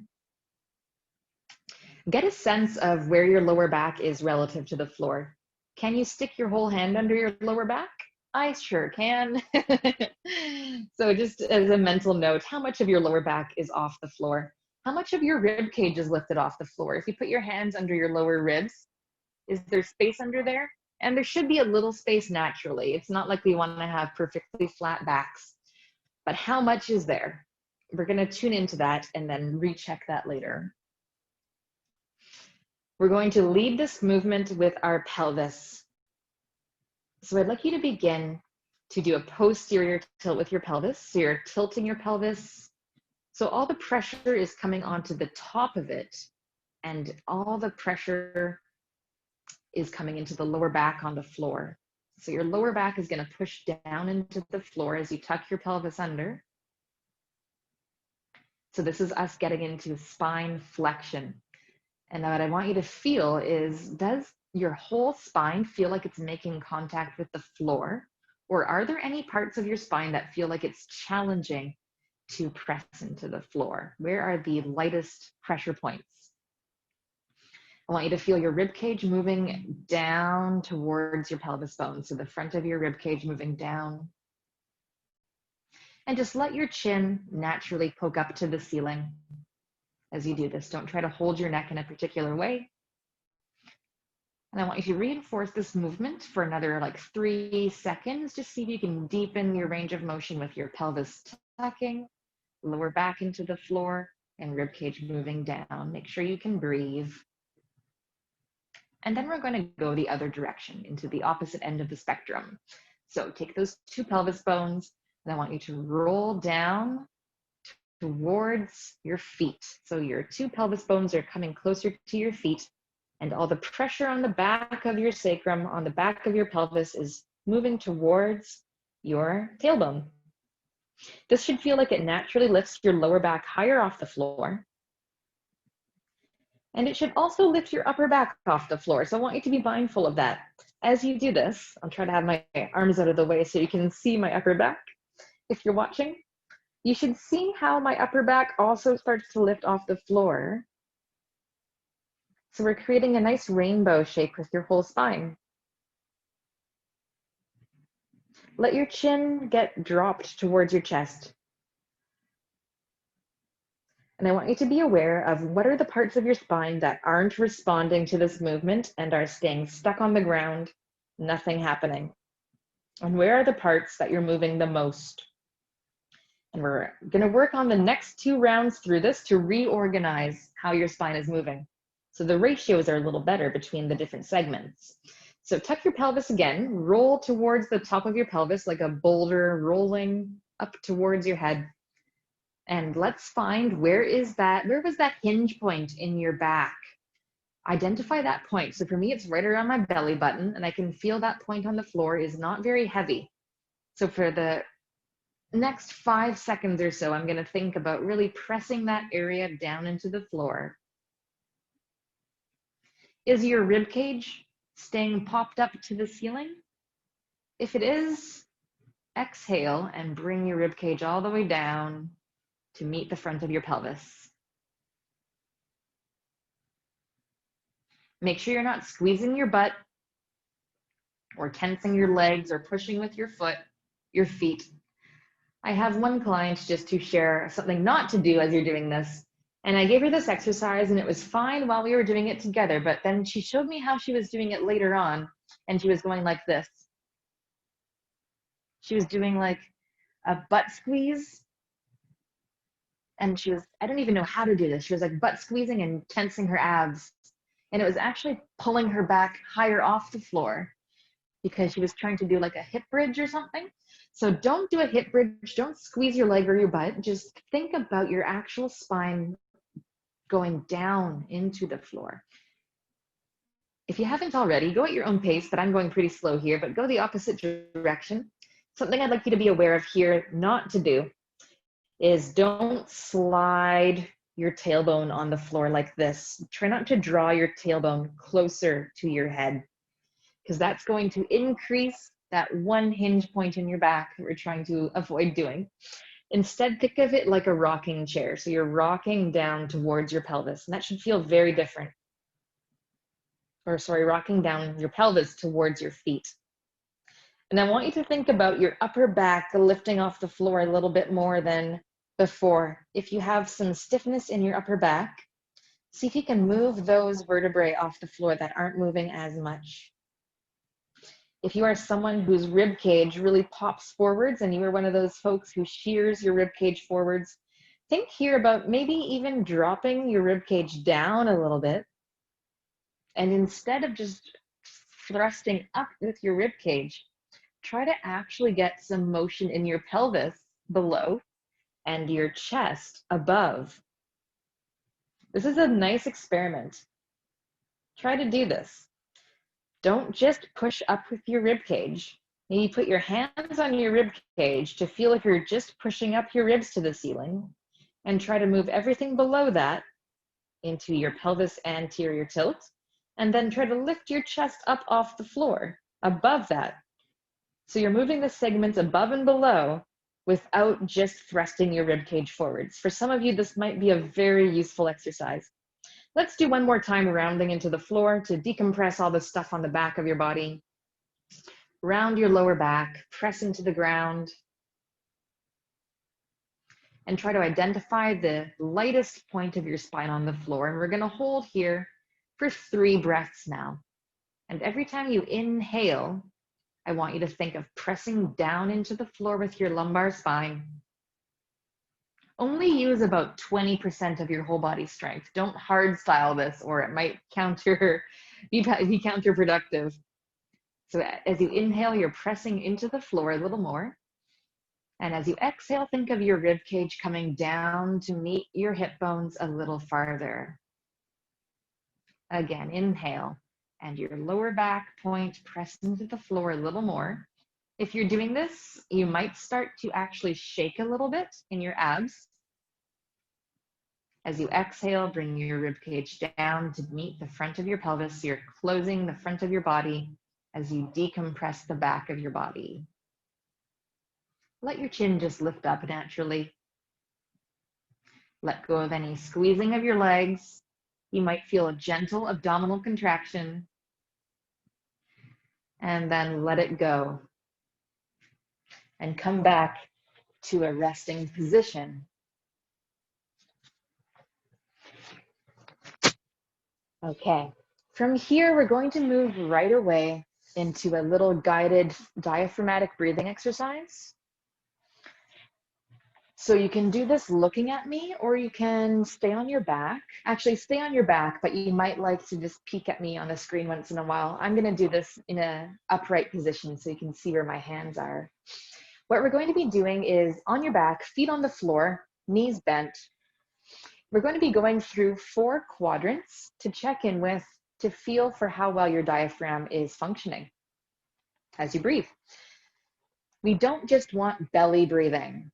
Get a sense of where your lower back is relative to the floor. Can you stick your whole hand under your lower back? I sure can. So just as a mental note, how much of your lower back is off the floor? How much of your rib cage is lifted off the floor? If you put your hands under your lower ribs, is there space under there? And there should be a little space naturally. It's not like we want to have perfectly flat backs, but how much is there? We're going to tune into that and then recheck that later. We're going to lead this movement with our pelvis. So I'd like you to begin to do a posterior tilt with your pelvis. So you're tilting your pelvis. So all the pressure is coming onto the top of it, and all the pressure is coming into the lower back on the floor. So your lower back is going to push down into the floor as you tuck your pelvis under. So this is us getting into spine flexion. And what I want you to feel is, does your whole spine feel like it's making contact with the floor? Or are there any parts of your spine that feel like it's challenging to press into the floor? Where are the lightest pressure points? I want you to feel your rib cage moving down towards your pelvis bone. So the front of your rib cage moving down. And just let your chin naturally poke up to the ceiling as you do this. Don't try to hold your neck in a particular way. And I want you to reinforce this movement for another like 3 seconds. Just see if you can deepen your range of motion with your pelvis tucking, lower back into the floor, and rib cage moving down. Make sure you can breathe. And then we're going to go the other direction, into the opposite end of the spectrum. So take those 2 pelvis bones, and I want you to roll down towards your feet. So your 2 pelvis bones are coming closer to your feet, and all the pressure on the back of your sacrum, on the back of your pelvis, is moving towards your tailbone. This should feel like it naturally lifts your lower back higher off the floor. And it should also lift your upper back off the floor. So I want you to be mindful of that. As you do this, I'll try to have my arms out of the way so you can see my upper back. If you're watching, you should see how my upper back also starts to lift off the floor. So we're creating a nice rainbow shape with your whole spine. Let your chin get dropped towards your chest. And I want you to be aware of what are the parts of your spine that aren't responding to this movement and are staying stuck on the ground, nothing happening. And where are the parts that you're moving the most? And we're gonna work on the next 2 rounds through this to reorganize how your spine is moving. So the ratios are a little better between the different segments. So tuck your pelvis again, roll towards the top of your pelvis like a boulder rolling up towards your head. And let's find where was that hinge point in your back? Identify that point. So for me, it's right around my belly button, and I can feel that point on the floor is not very heavy. So for the next 5 seconds or so, I'm gonna think about really pressing that area down into the floor. Is your rib cage staying popped up to the ceiling? If it is, exhale and bring your rib cage all the way down to meet the front of your pelvis. Make sure you're not squeezing your butt or tensing your legs or pushing with your feet. I have one client just to share something not to do as you're doing this. And I gave her this exercise and it was fine while we were doing it together, but then she showed me how she was doing it later on, and she was going like this. She was doing like a butt squeeze, and I don't even know how to do this. She was like butt squeezing and tensing her abs. And it was actually pulling her back higher off the floor because she was trying to do like a hip bridge or something. So don't do a hip bridge, don't squeeze your leg or your butt. Just think about your actual spine going down into the floor. If you haven't already, go at your own pace, but I'm going pretty slow here, but go the opposite direction. Something I'd like you to be aware of here, not to do, is don't slide your tailbone on the floor like this. Try not to draw your tailbone closer to your head, because that's going to increase that one hinge point in your back that we're trying to avoid doing. Instead, think of it like a rocking chair. So you're rocking down towards your pelvis, and that should feel very different. Or sorry, rocking down your pelvis towards your feet. And I want you to think about your upper back lifting off the floor a little bit more than before. If you have some stiffness in your upper back, see if you can move those vertebrae off the floor that aren't moving as much. If you are someone whose rib cage really pops forwards and you are one of those folks who shears your rib cage forwards, think here about maybe even dropping your rib cage down a little bit. And instead of just thrusting up with your rib cage, try to actually get some motion in your pelvis below and your chest above. This is a nice experiment. Try to do this. Don't just push up with your rib cage. Maybe put your hands on your rib cage to feel like you're just pushing up your ribs to the ceiling, and try to move everything below that into your pelvis anterior tilt, and then try to lift your chest up off the floor above that. So you're moving the segments above and below without just thrusting your rib cage forwards. For some of you, this might be a very useful exercise. Let's do one more time, rounding into the floor to decompress all the stuff on the back of your body. Round your lower back, press into the ground, and try to identify the lightest point of your spine on the floor. And we're gonna hold here for 3 breaths now. And every time you inhale, I want you to think of pressing down into the floor with your lumbar spine. Only use about 20% of your whole body strength. Don't hard style this, or it might be counterproductive. So as you inhale, you're pressing into the floor a little more. And as you exhale, think of your rib cage coming down to meet your hip bones a little farther. Again, inhale, and your lower back point press into the floor a little more. If you're doing this, you might start to actually shake a little bit in your abs. As you exhale, bring your rib cage down to meet the front of your pelvis. You're closing the front of your body as you decompress the back of your body. Let your chin just lift up naturally. Let go of any squeezing of your legs. You might feel a gentle abdominal contraction. And then let it go. And come back to a resting position. Okay, from here, we're going to move right away into a little guided diaphragmatic breathing exercise. So you can do this looking at me, or you can stay on your back. Actually, stay on your back, but you might like to just peek at me on the screen once in a while. I'm gonna do this in an upright position so you can see where my hands are. What we're going to be doing is on your back, feet on the floor, knees bent. We're going to be going through 4 quadrants to check in with, to feel for how well your diaphragm is functioning as you breathe. We don't just want belly breathing.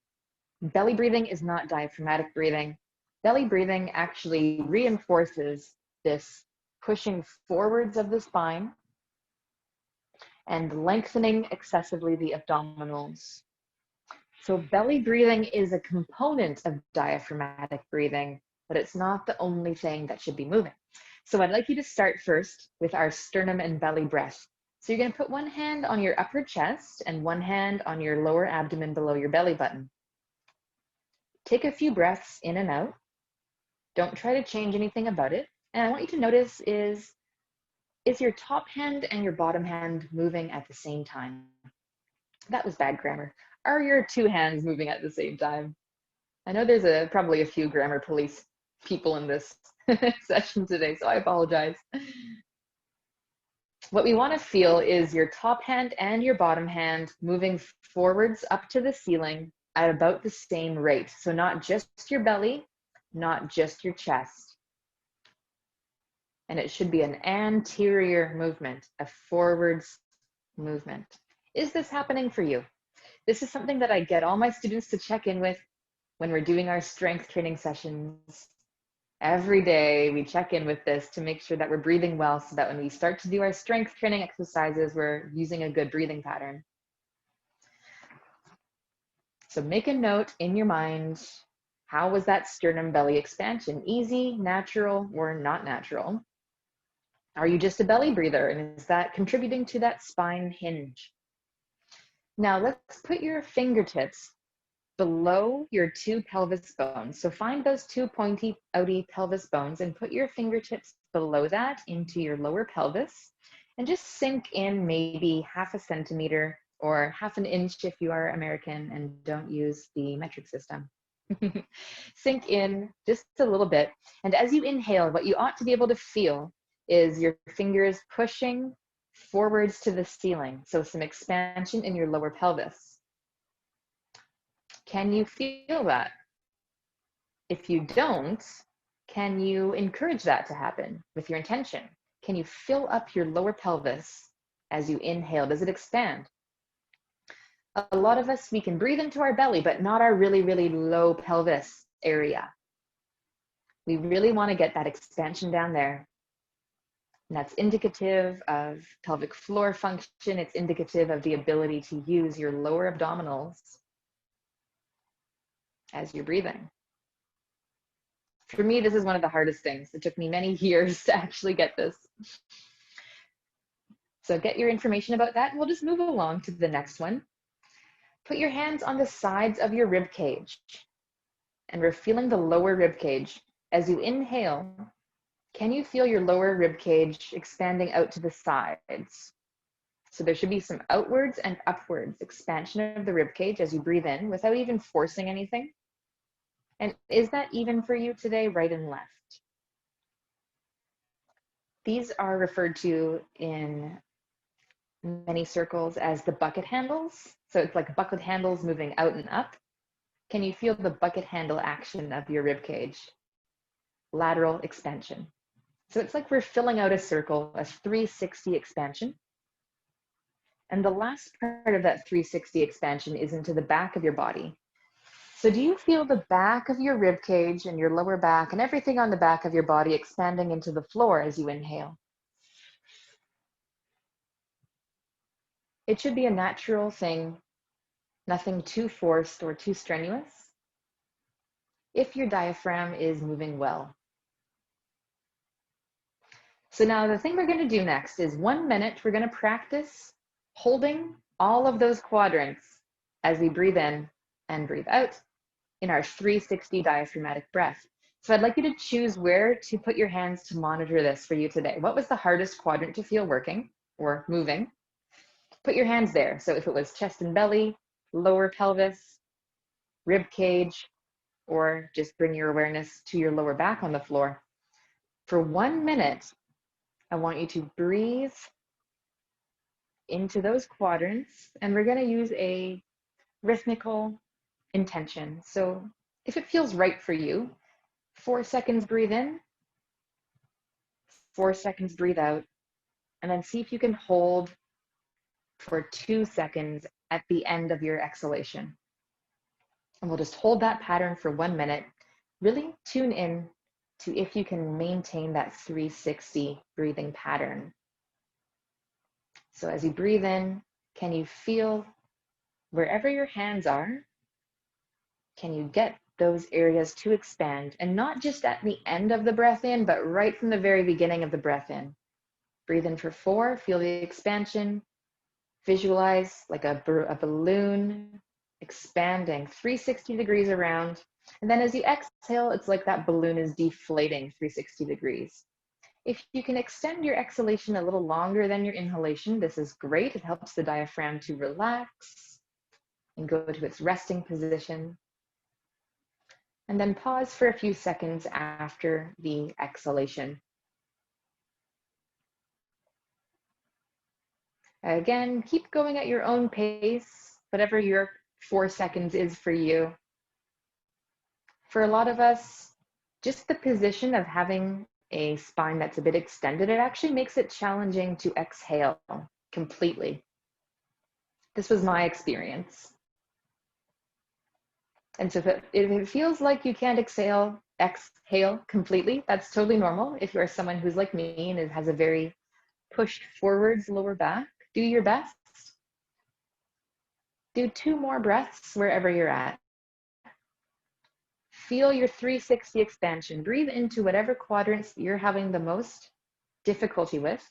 Belly breathing is not diaphragmatic breathing. Belly breathing actually reinforces this pushing forwards of the spine and lengthening excessively the abdominals. So belly breathing is a component of diaphragmatic breathing, but it's not the only thing that should be moving. So I'd like you to start first with our sternum and belly breath. So you're going to put one hand on your upper chest and one hand on your lower abdomen below your belly button. Take a few breaths in and out. Don't try to change anything about it. And I want you to notice is your top hand and your bottom hand moving at the same time? That was bad grammar. Are your 2 hands moving at the same time? I know there's probably a few grammar police people in this session today, so I apologize. What we want to feel is your top hand and your bottom hand moving forwards up to the ceiling at about the same rate. So not just your belly, not just your chest. And it should be an anterior movement, a forwards movement. Is this happening for you? This is something that I get all my students to check in with when we're doing our strength training sessions. Every day we check in with this to make sure that we're breathing well so that when we start to do our strength training exercises, we're using a good breathing pattern. So make a note in your mind, how was that sternum belly expansion? Easy, natural, or not natural? Are you just a belly breather, and is that contributing to that spine hinge? Now let's put your fingertips below your 2 pelvis bones. So find those 2 pointy, outy pelvis bones and put your fingertips below that into your lower pelvis and just sink in maybe 1/2 centimeter or 1/2 inch if you are American and don't use the metric system. Sink in just a little bit. And as you inhale, what you ought to be able to feel is your fingers pushing forwards to the ceiling. So some expansion in your lower pelvis. Can you feel that? If you don't, can you encourage that to happen with your intention? Can you fill up your lower pelvis as you inhale? Does it expand? A lot of us, we can breathe into our belly, but not our really, really low pelvis area. We really want to get that expansion down there. And that's indicative of pelvic floor function. It's indicative of the ability to use your lower abdominals as you're breathing. For me, this is one of the hardest things. It took me many years to actually get this. So get your information about that, and we'll just move along to the next one. Put your hands on the sides of your rib cage, and we're feeling the lower rib cage. As you inhale, can you feel your lower rib cage expanding out to the sides? So there should be some outwards and upwards expansion of the rib cage as you breathe in without even forcing anything. And is that even for you today, right and left? These are referred to in many circles as the bucket handles. So it's like bucket handles moving out and up. Can you feel the bucket handle action of your rib cage? Lateral expansion. So it's like we're filling out a circle, a 360 expansion. And the last part of that 360 expansion is into the back of your body. So do you feel the back of your rib cage and your lower back and everything on the back of your body expanding into the floor as you inhale? It should be a natural thing, nothing too forced or too strenuous, if your diaphragm is moving well. So now the thing we're going to do next is 1 minute, we're going to practice holding all of those quadrants as we breathe in and breathe out in our 360 diaphragmatic breath. So I'd like you to choose where to put your hands to monitor this for you today. What was the hardest quadrant to feel working or moving? Put your hands there. So if it was chest and belly, lower pelvis, rib cage, or just bring your awareness to your lower back on the floor. For 1 minute, I want you to breathe into those quadrants, and we're going to use a rhythmical intention. So if it feels right for you, 4 seconds breathe in, 4 seconds breathe out, and then see if you can hold for 2 seconds at the end of your exhalation. And we'll just hold that pattern for 1 minute. Really tune in to if you can maintain that 360 breathing pattern. So as you breathe in, can you feel wherever your hands are, can you get those areas to expand? And not just at the end of the breath in, but right from the very beginning of the breath in. Breathe in for 4, feel the expansion. Visualize like a balloon expanding 360 degrees around. And then as you exhale, it's like that balloon is deflating 360 degrees. If you can extend your exhalation a little longer than your inhalation, this is great. It helps the diaphragm to relax and go to its resting position. And then pause for a few seconds after the exhalation. Again, keep going at your own pace, whatever your 4 seconds is for you. For a lot of us, just the position of having a spine that's a bit extended, it actually makes it challenging to exhale completely. This was my experience. And so if it feels like you can't exhale completely, that's totally normal. If you're someone who's like me and has a very pushed forwards lower back, do your best. Do 2 more breaths wherever you're at. Feel your 360 expansion. Breathe into whatever quadrants you're having the most difficulty with.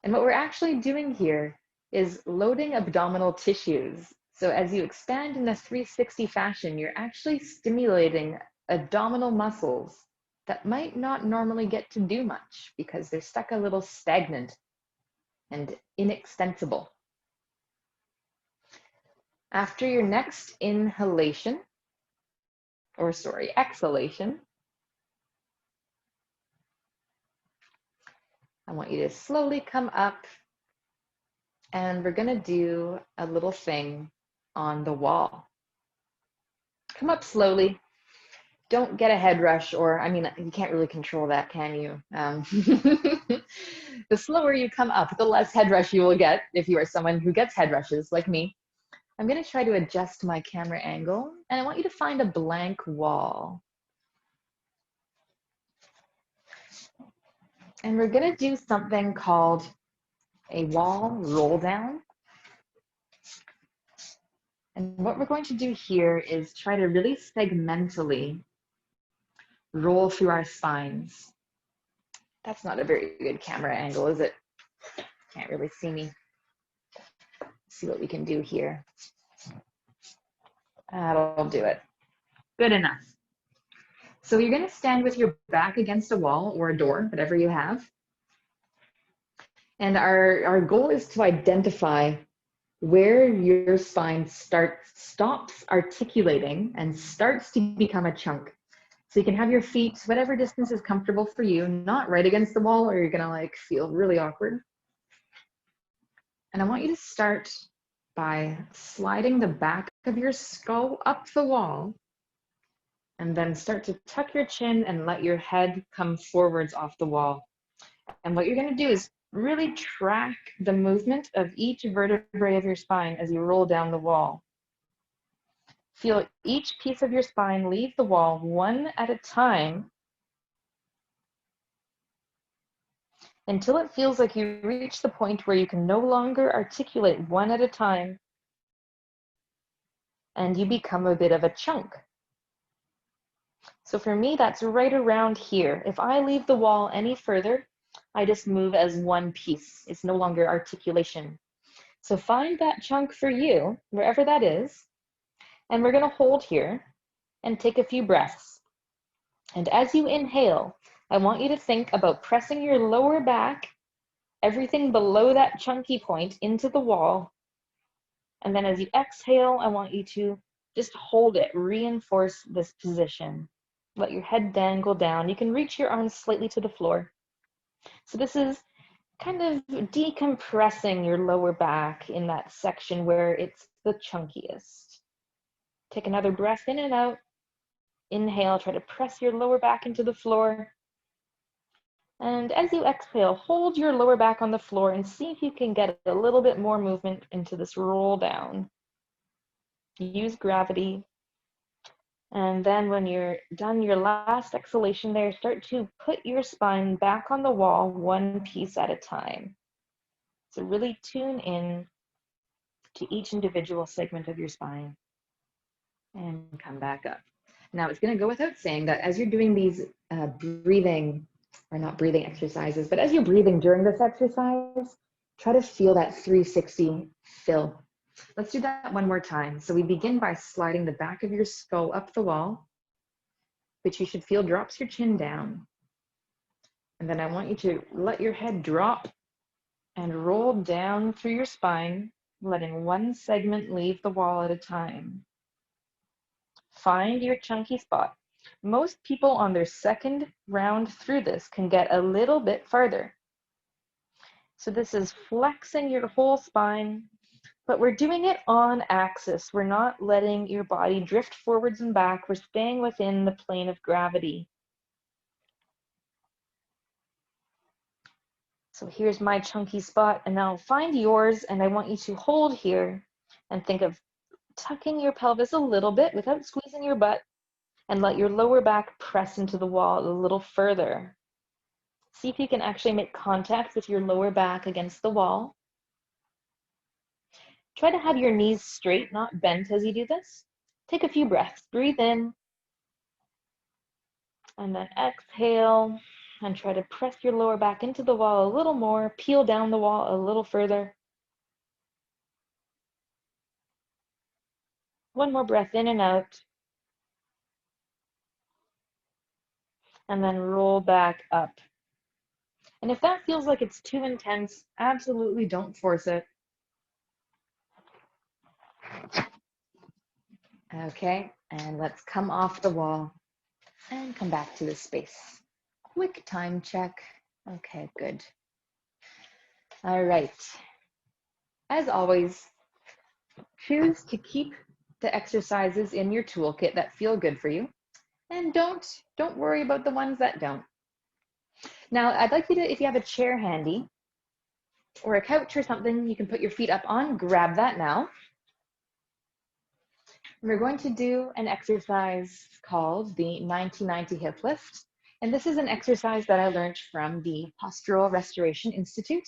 And what we're actually doing here is loading abdominal tissues. So as you expand in a 360 fashion, you're actually stimulating abdominal muscles that might not normally get to do much because they're stuck a little stagnant and inextensible. After your next exhalation, I want you to slowly come up, and we're gonna do a little thing on the wall. Come up slowly. Don't get a head rush, or, I mean, you can't really control that, can you? The slower you come up, the less head rush you will get if you are someone who gets head rushes like me. I'm gonna try to adjust my camera angle, and I want you to find a blank wall. And we're gonna do something called a wall roll down. And what we're going to do here is try to really segmentally roll through our spines. That's not a very good camera angle, is it? Can't really see me. Let's see what we can do here. That'll do it. Good enough. So you're going to stand with your back against a wall or a door, whatever you have. And our goal is to identify where your spine stops articulating and starts to become a chunk. So you can have your feet, whatever distance is comfortable for you, not right against the wall or you're gonna like feel really awkward. And I want you to start by sliding the back of your skull up the wall and then start to tuck your chin and let your head come forwards off the wall. And what you're gonna do is really track the movement of each vertebrae of your spine as you roll down the wall. Feel each piece of your spine leave the wall one at a time until it feels like you reach the point where you can no longer articulate one at a time and you become a bit of a chunk. So for me, that's right around here. If I leave the wall any further, I just move as one piece. It's no longer articulation. So find that chunk for you, wherever that is, and we're gonna hold here and take a few breaths. And as you inhale, I want you to think about pressing your lower back, everything below that chunky point, into the wall. And then as you exhale, I want you to just hold it, reinforce this position. Let your head dangle down. You can reach your arms slightly to the floor. So this is kind of decompressing your lower back in that section where it's the chunkiest. Take another breath in and out. Inhale, try to press your lower back into the floor. And as you exhale, hold your lower back on the floor and see if you can get a little bit more movement into this roll down. Use gravity. And then when you're done your last exhalation there, start to put your spine back on the wall one piece at a time. So really tune in to each individual segment of your spine and come back up. Now it's going to go without saying that as you're doing these breathing, or not breathing exercises, but as you're breathing during this exercise, try to feel that 360 fill. Let's do that one more time. So we begin by sliding the back of your skull up the wall, which you should feel drops your chin down. And then I want you to let your head drop and roll down through your spine, letting one segment leave the wall at a time. Find your chunky spot. Most people on their second round through this can get a little bit farther. So this is flexing your whole spine, but we're doing it on axis. We're not letting your body drift forwards and back. We're staying within the plane of gravity. So here's my chunky spot, and now find yours, and I want you to hold here and think of tucking your pelvis a little bit without squeezing your butt, and let your lower back press into the wall a little further. See if you can actually make contact with your lower back against the wall. Try to have your knees straight, not bent as you do this. Take a few breaths. Breathe in, and then exhale, and try to press your lower back into the wall a little more, peel down the wall a little further. One more breath in and out. And then roll back up. And if that feels like it's too intense, absolutely don't force it. Okay, and let's come off the wall and come back to the space. Quick time check. Okay, good. All right. As always, choose to keep the exercises in your toolkit that feel good for you, and don't worry about the ones that don't. Now, I'd like you to, if you have a chair handy or a couch or something you can put your feet up on, grab that now. We're going to do an exercise called the 90-90 hip lift. And this is an exercise that I learned from the Postural Restoration Institute.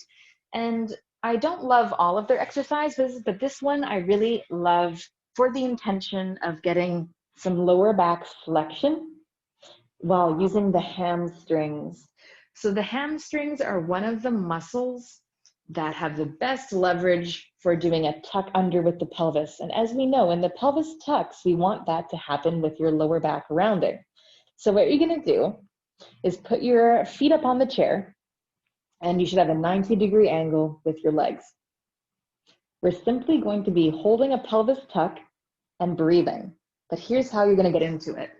And I don't love all of their exercises, but this one I really love for the intention of getting some lower back flexion while using the hamstrings. So the hamstrings are one of the muscles that have the best leverage for doing a tuck under with the pelvis. And as we know, when the pelvis tucks, we want that to happen with your lower back rounding. So what you're gonna do is put your feet up on the chair, and you should have a 90-degree angle with your legs. We're simply going to be holding a pelvis tuck and breathing. But here's how you're gonna get into it.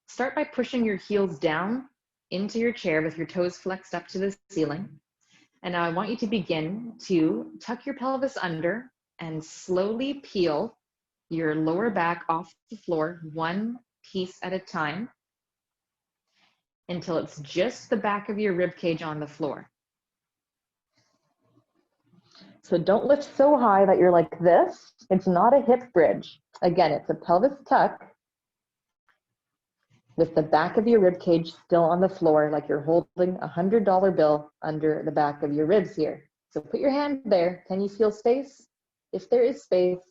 Start by pushing your heels down into your chair with your toes flexed up to the ceiling. And now I want you to begin to tuck your pelvis under and slowly peel your lower back off the floor one piece at a time until it's just the back of your rib cage on the floor. So don't lift so high that you're like this. It's not a hip bridge. Again, it's a pelvis tuck with the back of your rib cage still on the floor, like you're holding a $100 bill under the back of your ribs here. So put your hand there. Can you feel space? If there is space,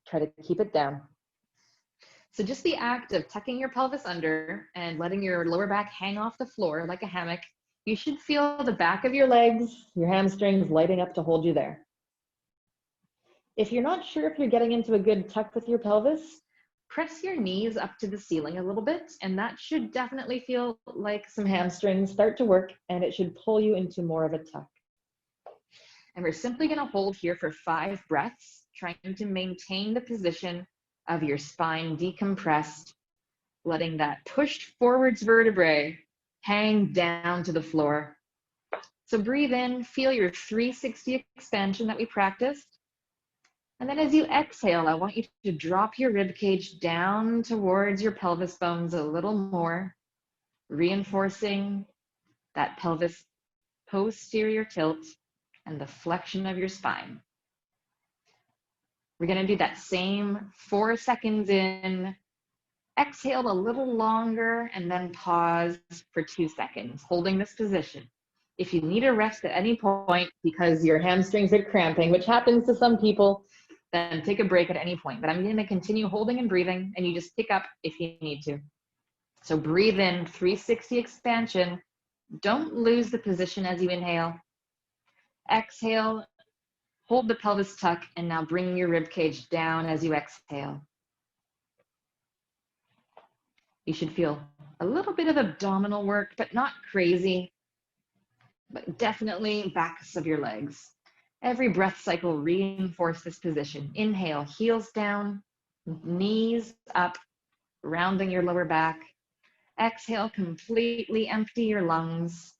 try to keep it down. So just the act of tucking your pelvis under and letting your lower back hang off the floor like a hammock, you should feel the back of your legs, your hamstrings lighting up to hold you there. If you're not sure if you're getting into a good tuck with your pelvis, press your knees up to the ceiling a little bit, and that should definitely feel like some hamstrings start to work, and it should pull you into more of a tuck. And we're simply gonna hold here for 5 breaths. trying to maintain the position of your spine decompressed, letting that pushed forwards vertebrae hang down to the floor. So breathe in, feel your 360 expansion that we practiced. And then as you exhale, I want you to drop your rib cage down towards your pelvis bones a little more, reinforcing that pelvis posterior tilt and the flexion of your spine. We're going to do that same 4 seconds in, exhale a little longer, and then pause for 2 seconds, holding this position. If you need a rest at any point because your hamstrings are cramping, which happens to some people, then take a break at any point. But I'm going to continue holding and breathing, and you just pick up if you need to. So breathe in, 360 expansion. Don't lose the position as you inhale. Exhale, hold the pelvis tuck, and now bring your rib cage down as you exhale. You should feel a little bit of abdominal work, but not crazy, but definitely backs of your legs. Every breath cycle, reinforce this position. Inhale, heels down, knees up, rounding your lower back. Exhale, completely empty your lungs,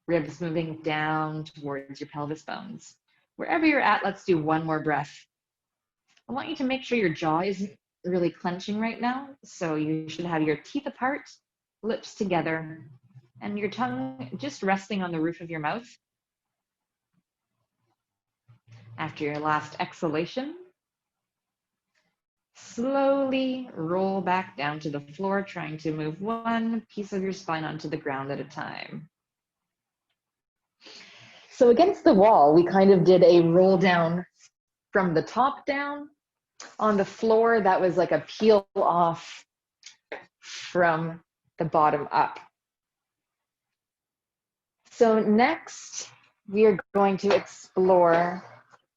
ribs moving down towards your pelvis bones. Wherever you're at, let's do one more breath. I want you to make sure your jaw isn't really clenching right now, so you should have your teeth apart, lips together, and your tongue just resting on the roof of your mouth. After your last exhalation, slowly roll back down to the floor, trying to move one piece of your spine onto the ground at a time. So against the wall, we kind of did a roll down from the top down. On the floor, that was like a peel off from the bottom up. So next, we are going to explore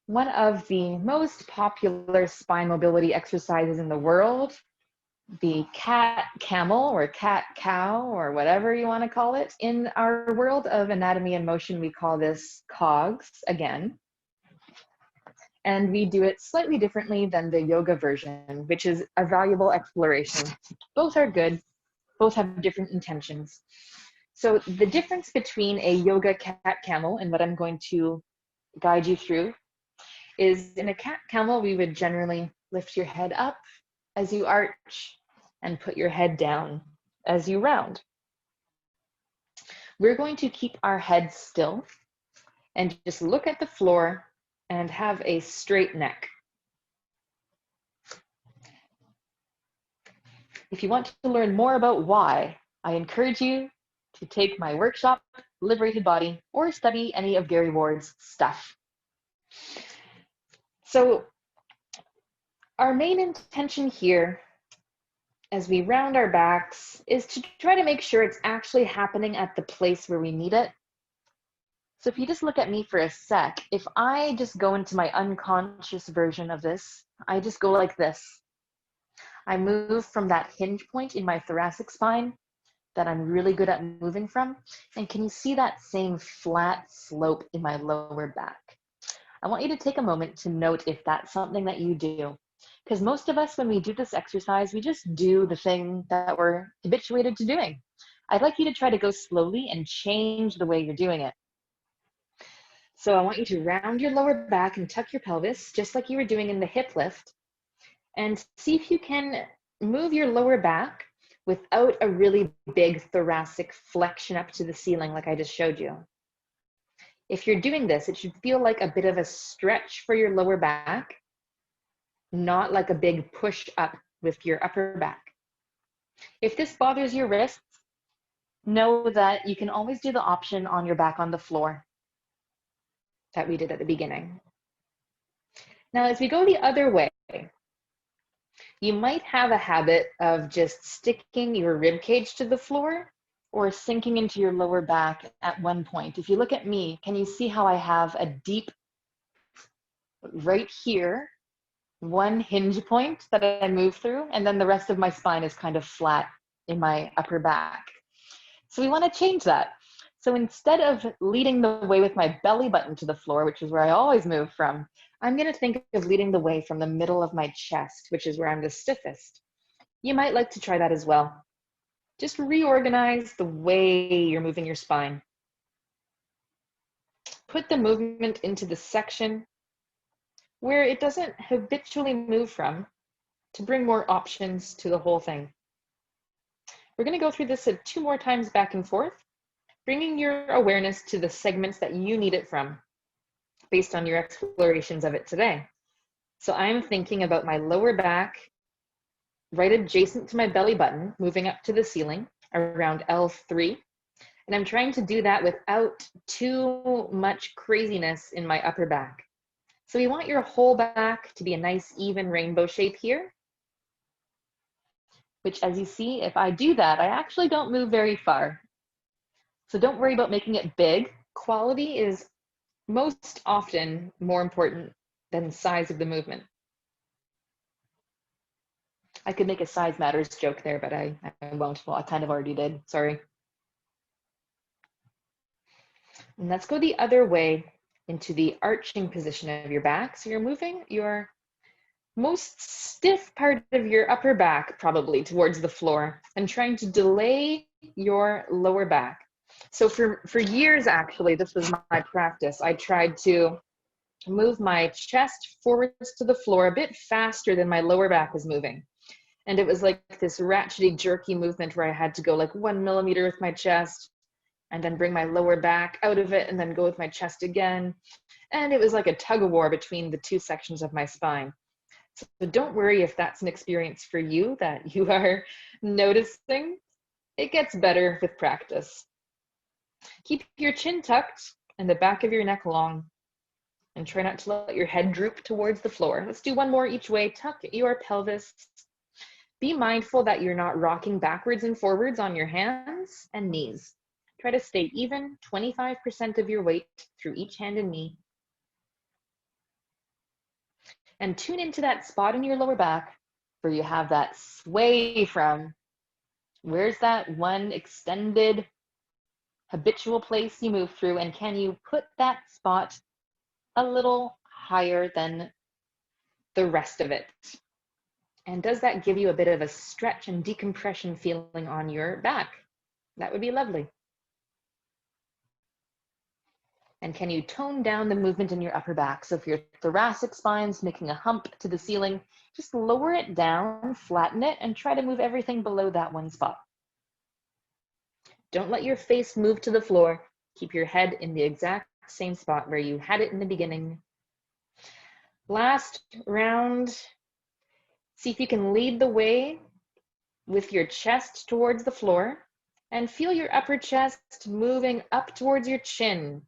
one of the most popular spine mobility exercises in the world, the cat-camel or cat-cow or whatever you want to call it. In our world of anatomy and motion, we call this cogs again. And we do it slightly differently than the yoga version, which is a valuable exploration. Both are good, both have different intentions. So the difference between a yoga cat-camel and what I'm going to guide you through is in a cat-camel, we would generally lift your head up as you arch and put your head down as you round. We're going to keep our head still and just look at the floor and have a straight neck. If you want to learn more about why, I encourage you to take my workshop, Liberated Body, or study any of Gary Ward's stuff. So our main intention here as we round our backs is to try to make sure it's actually happening at the place where we need it. So if you just look at me for a sec, if I just go into my unconscious version of this, I just go like this. I move from that hinge point in my thoracic spine that I'm really good at moving from. And can you see that same flat slope in my lower back? I want you to take a moment to note if that's something that you do. Because most of us, when we do this exercise, we just do the thing that we're habituated to doing. I'd like you to try to go slowly and change the way you're doing it. So I want you to round your lower back and tuck your pelvis, just like you were doing in the hip lift, and see if you can move your lower back without a really big thoracic flexion up to the ceiling like I just showed you. If you're doing this, it should feel like a bit of a stretch for your lower back, not like a big push up with your upper back. If this bothers your wrists, know that you can always do the option on your back on the floor that we did at the beginning. Now, as we go the other way, you might have a habit of just sticking your rib cage to the floor or sinking into your lower back at one point. If you look at me, can you see how I have a deep, right here, one hinge point that I move through, and then the rest of my spine is kind of flat in my upper back. So we want to change that. So instead of leading the way with my belly button to the floor, which is where I always move from, I'm going to think of leading the way from the middle of my chest, which is where I'm the stiffest. You might like to try that as well. Just reorganize the way you're moving your spine. Put the movement into the section where it doesn't habitually move from to bring more options to the whole thing. We're going to go through this 2 more times back and forth, bringing your awareness to the segments that you need it from based on your explorations of it today. So I'm thinking about my lower back, right adjacent to my belly button, moving up to the ceiling around L3. And I'm trying to do that without too much craziness in my upper back. So we want your whole back to be a nice even rainbow shape here, which, as you see, if I do that, I actually don't move very far. So don't worry about making it big. Quality is most often more important than size of the movement. I could make a size matters joke there, but I won't. Well, I kind of already did, sorry. And let's go the other way into the arching position of your back. So you're moving your most stiff part of your upper back probably towards the floor and trying to delay your lower back. So for years, actually, this was my practice. I tried to move my chest forwards to the floor a bit faster than my lower back was moving. And it was like this ratchety, jerky movement where I had to go like 1 millimeter with my chest and then bring my lower back out of it and then go with my chest again. And it was like a tug of war between the 2 sections of my spine. So don't worry if that's an experience for you that you are noticing. It gets better with practice. Keep your chin tucked and the back of your neck long. And try not to let your head droop towards the floor. Let's do 1 more each way. Tuck your pelvis. Be mindful that you're not rocking backwards and forwards on your hands and knees. Try to stay even, 25% of your weight through each hand and knee. And tune into that spot in your lower back where you have that sway from. Where's that one extended habitual place you move through, and can you put that spot a little higher than the rest of it? And does that give you a bit of a stretch and decompression feeling on your back? That would be lovely. And can you tone down the movement in your upper back? So if your thoracic spine's making a hump to the ceiling, just lower it down, flatten it, and try to move everything below that one spot. Don't let your face move to the floor. Keep your head in the exact same spot where you had it in the beginning. Last round, see if you can lead the way with your chest towards the floor and feel your upper chest moving up towards your chin.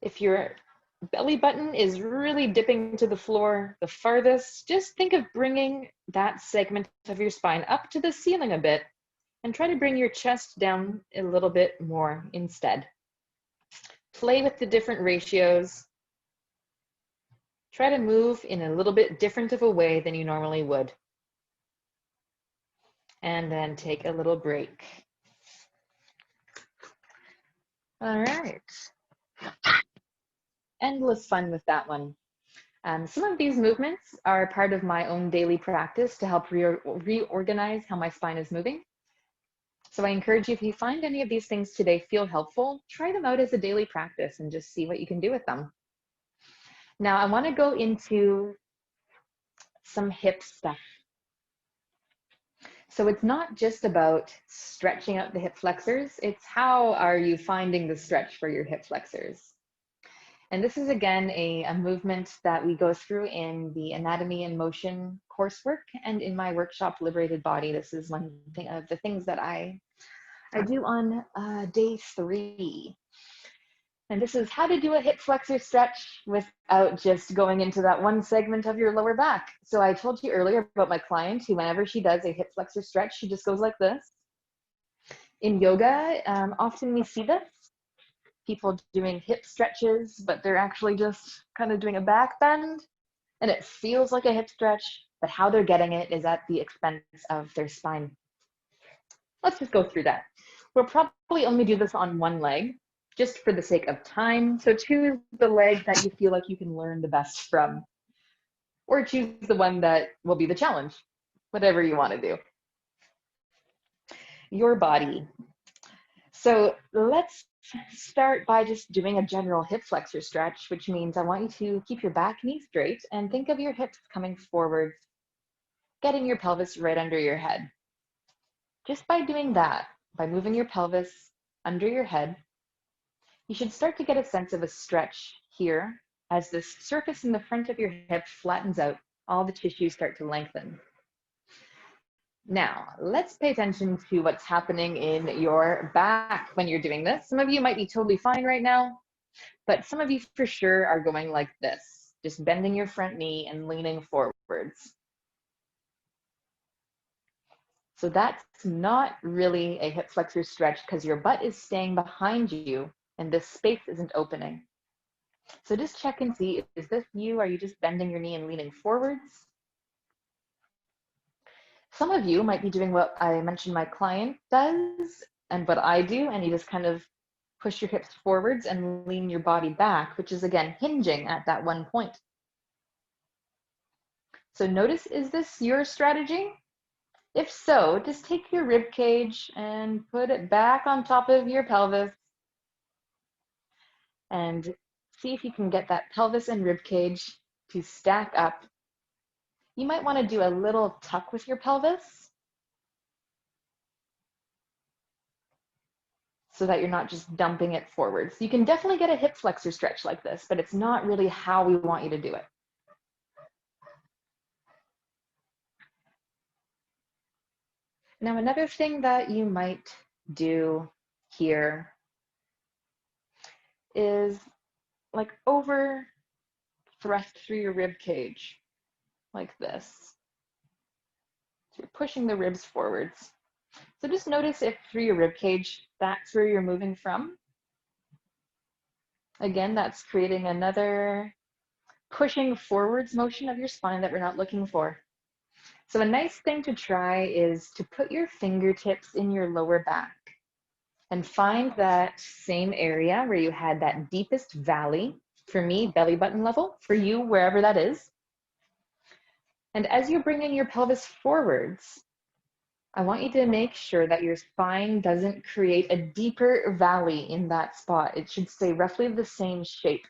If your belly button is really dipping to the floor the farthest, just think of bringing that segment of your spine up to the ceiling a bit and try to bring your chest down a little bit more instead. Play with the different ratios. Try to move in a little bit different of a way than you normally would. And then take a little break. All right. Endless fun with that one. Some of these movements are part of my own daily practice to help reorganize how my spine is moving. So I encourage you, if you find any of these things today feel helpful, try them out as a daily practice and just see what you can do with them. Now I want to go into some hip stuff. So it's not just about stretching out the hip flexors, it's how are you finding the stretch for your hip flexors. And this is, again, a movement that we go through in the Anatomy and Motion coursework, and in my workshop, Liberated Body. This is one thing of the things that I do on day 3. And this is how to do a hip flexor stretch without just going into that one segment of your lower back. So I told you earlier about my client who, whenever she does a hip flexor stretch, she just goes like this. In yoga, often we see this. People doing hip stretches, but they're actually just kind of doing a back bend, and it feels like a hip stretch, but how they're getting it is at the expense of their spine. Let's just go through that. We'll probably only do this on one leg. just for the sake of time. So choose the leg that you feel like you can learn the best from, or choose the one that will be the challenge, whatever you want to do. Your body. So let's start by just doing a general hip flexor stretch, which means I want you to keep your back knee straight and think of your hips coming forward, getting your pelvis right under your head. Just by doing that, by moving your pelvis under your head, you should start to get a sense of a stretch here as the surface in the front of your hip flattens out, all the tissues start to lengthen. Now, let's pay attention to what's happening in your back when you're doing this. Some of you might be totally fine right now, but some of you for sure are going like this, just bending your front knee and leaning forwards. So that's not really a hip flexor stretch because your butt is staying behind you and this space isn't opening. So just check and see, is this you? Are you just bending your knee and leaning forwards? Some of you might be doing what I mentioned my client does and what I do, and you just kind of push your hips forwards and lean your body back, which is again hinging at that one point. So notice, is this your strategy? If so, just take your rib cage and put it back on top of your pelvis and see if you can get that pelvis and rib cage to stack up. You might want to do a little tuck with your pelvis so that you're not just dumping it forwards. You can definitely get a hip flexor stretch like this, but it's not really how we want you to do it. Now, another thing that you might do here is like over thrust through your rib cage, like this. So you're pushing the ribs forwards. So just notice if through your rib cage, that's where you're moving from. Again, that's creating another pushing forwards motion of your spine that we're not looking for. So a nice thing to try is to put your fingertips in your lower back and find that same area where you had that deepest valley. For me, belly button level. For you, wherever that is. And as you're bringing your pelvis forwards, I want you to make sure that your spine doesn't create a deeper valley in that spot. It should stay roughly the same shape.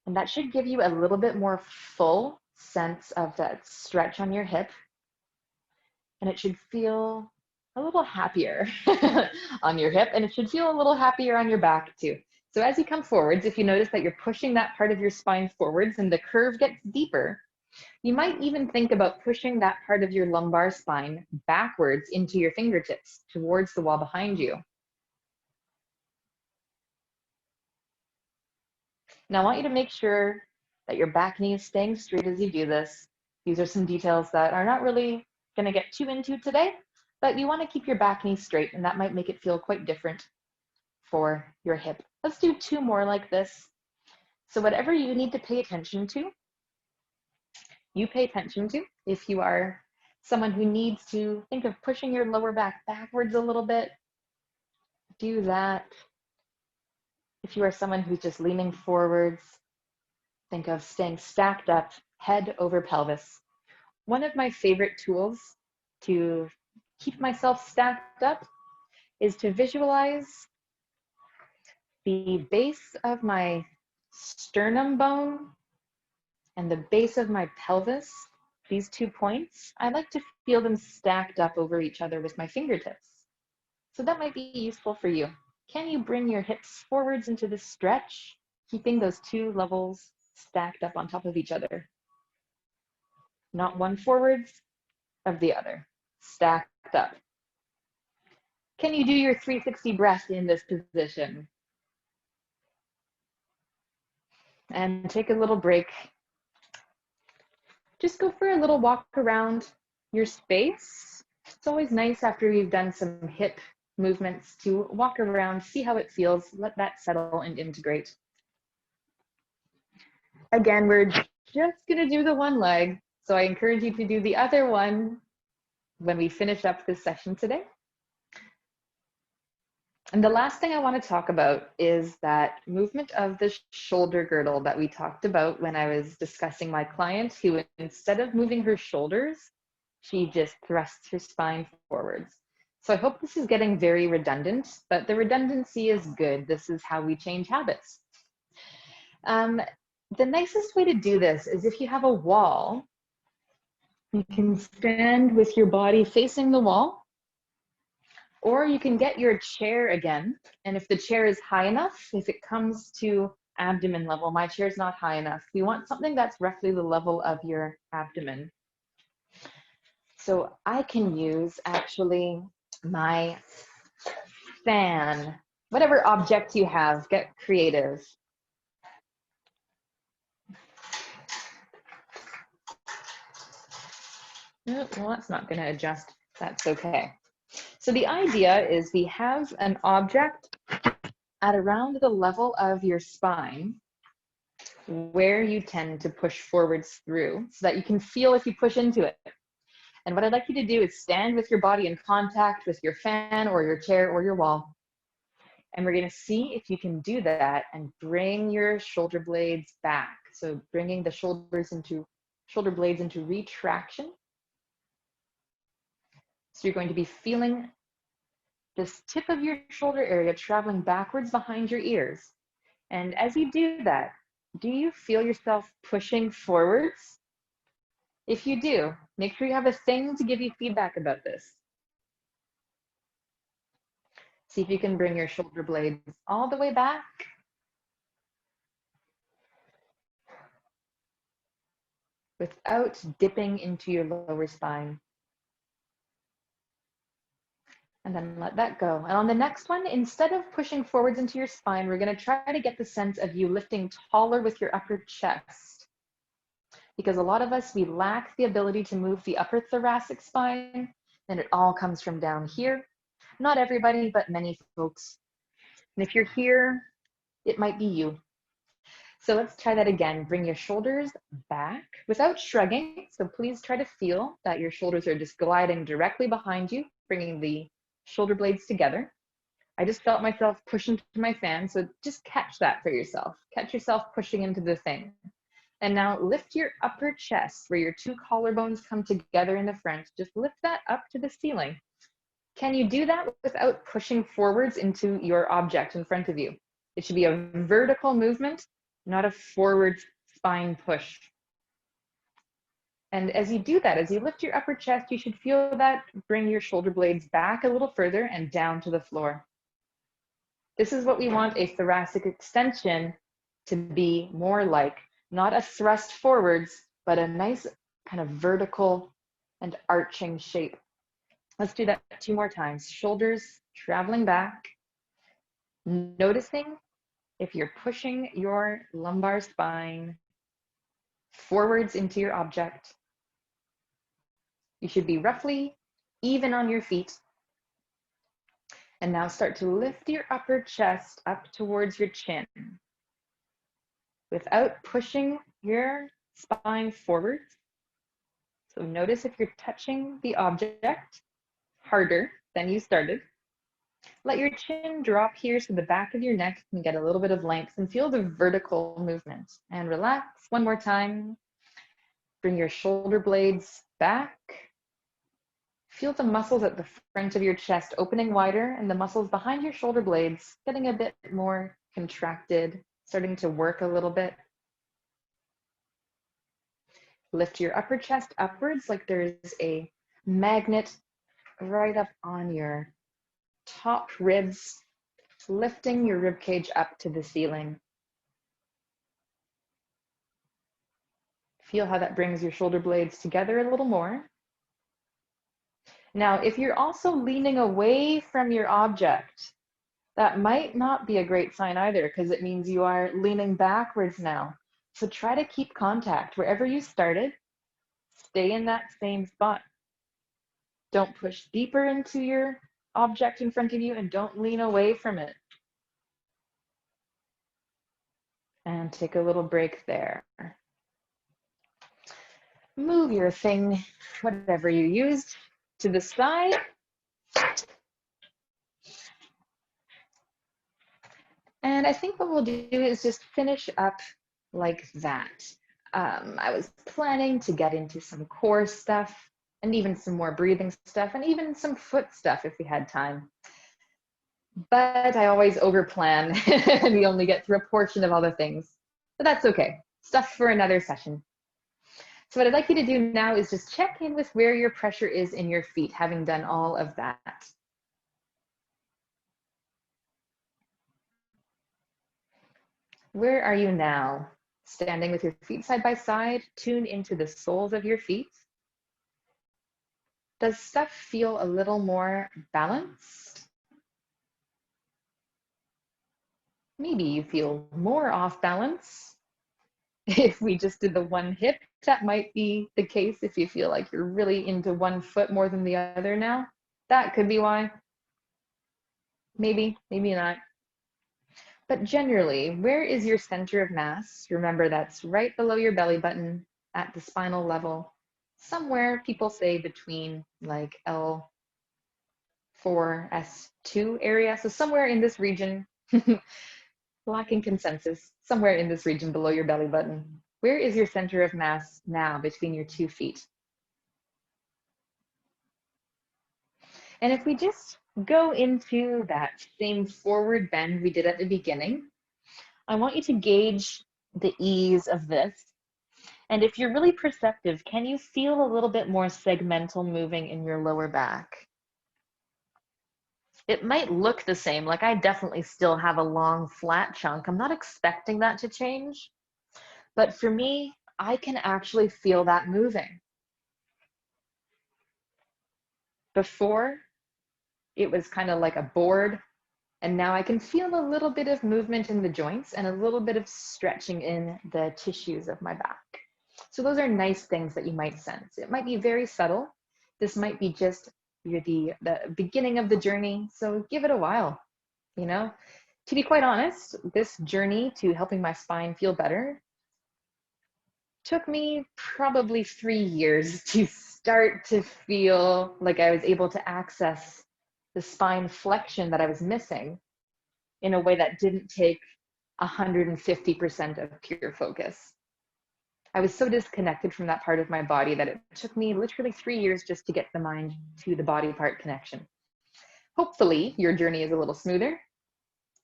And that should give you a little bit more full sense of that stretch on your hip. And it should feel a little happier on your hip, and it should feel a little happier on your back too. So as you come forwards, if you notice that you're pushing that part of your spine forwards and the curve gets deeper, you might even think about pushing that part of your lumbar spine backwards into your fingertips towards the wall behind you. Now I want you to make sure that your back knee is staying straight as you do this. These are some details that are not really going to get too into today, but you want to keep your back knee straight, and that might make it feel quite different for your hip. Let's do two more like this. So whatever you need to pay attention to, you pay attention to. If you are someone who needs to think of pushing your lower back backwards a little bit, do that. If you are someone who's just leaning forwards, think of staying stacked up, head over pelvis. One of my favorite tools to keep myself stacked up is to visualize the base of my sternum bone and the base of my pelvis, these 2 points. I like to feel them stacked up over each other with my fingertips. So that might be useful for you. Can you bring your hips forwards into the stretch, keeping those two levels stacked up on top of each other? Not one forwards of the other, stacked up. Can you do your 360 breath in this position? And take a little break. Just go for a little walk around your space. It's always nice after you've done some hip movements to walk around, see how it feels, let that settle and integrate. Again, we're just gonna do the one leg, so I encourage you to do the other one when we finish up this session today. And the last thing I want to talk about is that movement of the shoulder girdle that we talked about when I was discussing my client who, instead of moving her shoulders, she just thrusts her spine forwards. So I hope this is getting very redundant, but the redundancy is good. This is how we change habits. The nicest way to do this is if you have a wall, you can stand with your body facing the wall, or you can get your chair again. And if the chair is high enough, if it comes to abdomen level, my chair is not high enough. We want something that's roughly the level of your abdomen. So I can use actually my fan, whatever object you have, get creative. Well, that's not going to adjust. That's okay. So the idea is we have an object at around the level of your spine where you tend to push forwards through so that you can feel if you push into it. And what I'd like you to do is stand with your body in contact with your fan or your chair or your wall. And we're going to see if you can do that and bring your shoulder blades back. So bringing the shoulder blades into retraction. So you're going to be feeling this tip of your shoulder area traveling backwards behind your ears. And as you do that, do you feel yourself pushing forwards? If you do, make sure you have a thing to give you feedback about this. See if you can bring your shoulder blades all the way back. Without dipping into your lower spine. And then let that go. And on the next one, instead of pushing forwards into your spine, we're going to try to get the sense of you lifting taller with your upper chest. Because a lot of us, we lack the ability to move the upper thoracic spine, and it all comes from down here. Not everybody, but many folks. And if you're here, it might be you. So let's try that again. Bring your shoulders back without shrugging. So please try to feel that your shoulders are just gliding directly behind you, bringing the shoulder blades together. I just felt myself push into my fan, so just catch that for yourself. Catch yourself pushing into the thing. And now lift your upper chest where your two collarbones come together in the front. Just lift that up to the ceiling. Can you do that without pushing forwards into your object in front of you? It should be a vertical movement, not a forward spine push. And as you do that, as you lift your upper chest, you should feel that bring your shoulder blades back a little further and down to the floor. This is what we want a thoracic extension to be more like, not a thrust forwards, but a nice kind of vertical and arching shape. Let's do that 2 more times. Shoulders traveling back, noticing if you're pushing your lumbar spine forwards into your object. You should be roughly even on your feet. And now start to lift your upper chest up towards your chin without pushing your spine forward. So notice if you're touching the object harder than you started. Let your chin drop here so the back of your neck can get a little bit of length and feel the vertical movement. And relax 1 more time. Bring your shoulder blades back. Feel the muscles at the front of your chest opening wider and the muscles behind your shoulder blades getting a bit more contracted, starting to work a little bit. Lift your upper chest upwards like there's a magnet right up on your top ribs, lifting your rib cage up to the ceiling. Feel how that brings your shoulder blades together a little more. Now, if you're also leaning away from your object, that might not be a great sign either, because it means you are leaning backwards now. So try to keep contact wherever you started. Stay in that same spot. Don't push deeper into your object in front of you and don't lean away from it. And take a little break there. Move your thing, whatever you used, to the side. And I think what we'll do is just finish up like that. I was planning to get into some core stuff and even some more breathing stuff and even some foot stuff if we had time. But I always overplan and we only get through a portion of all the things. But that's okay. Stuff for another session. So what I'd like you to do now is just check in with where your pressure is in your feet, having done all of that. Where are you now? Standing with your feet side by side, tune into the soles of your feet. Does stuff feel a little more balanced? Maybe you feel more off balance. If we just did the one hip, that might be the case if you feel like you're really into one foot more than the other now. That could be why. Maybe, maybe not. But generally, where is your center of mass? Remember, that's right below your belly button at the spinal level. Somewhere, people say between like L4, S2 area. So somewhere in this region, lacking consensus, somewhere in this region below your belly button. Where is your center of mass now between your 2 feet? And if we just go into that same forward bend we did at the beginning, I want you to gauge the ease of this. And if you're really perceptive, can you feel a little bit more segmental moving in your lower back? It might look the same, like I definitely still have a long flat chunk. I'm not expecting that to change, but for me, I can actually feel that moving. Before, it was kind of like a board, and now I can feel a little bit of movement in the joints and a little bit of stretching in the tissues of my back. So those are nice things that you might sense. It might be very subtle. This might be just the beginning of the journey. So give it a while, you know. To be quite honest, this journey to helping my spine feel better took me probably 3 years to start to feel like I was able to access the spine flexion that I was missing in a way that didn't take 150% of pure focus. I was so disconnected from that part of my body that it took me literally 3 years just to get the mind to the body part connection. Hopefully your journey is a little smoother.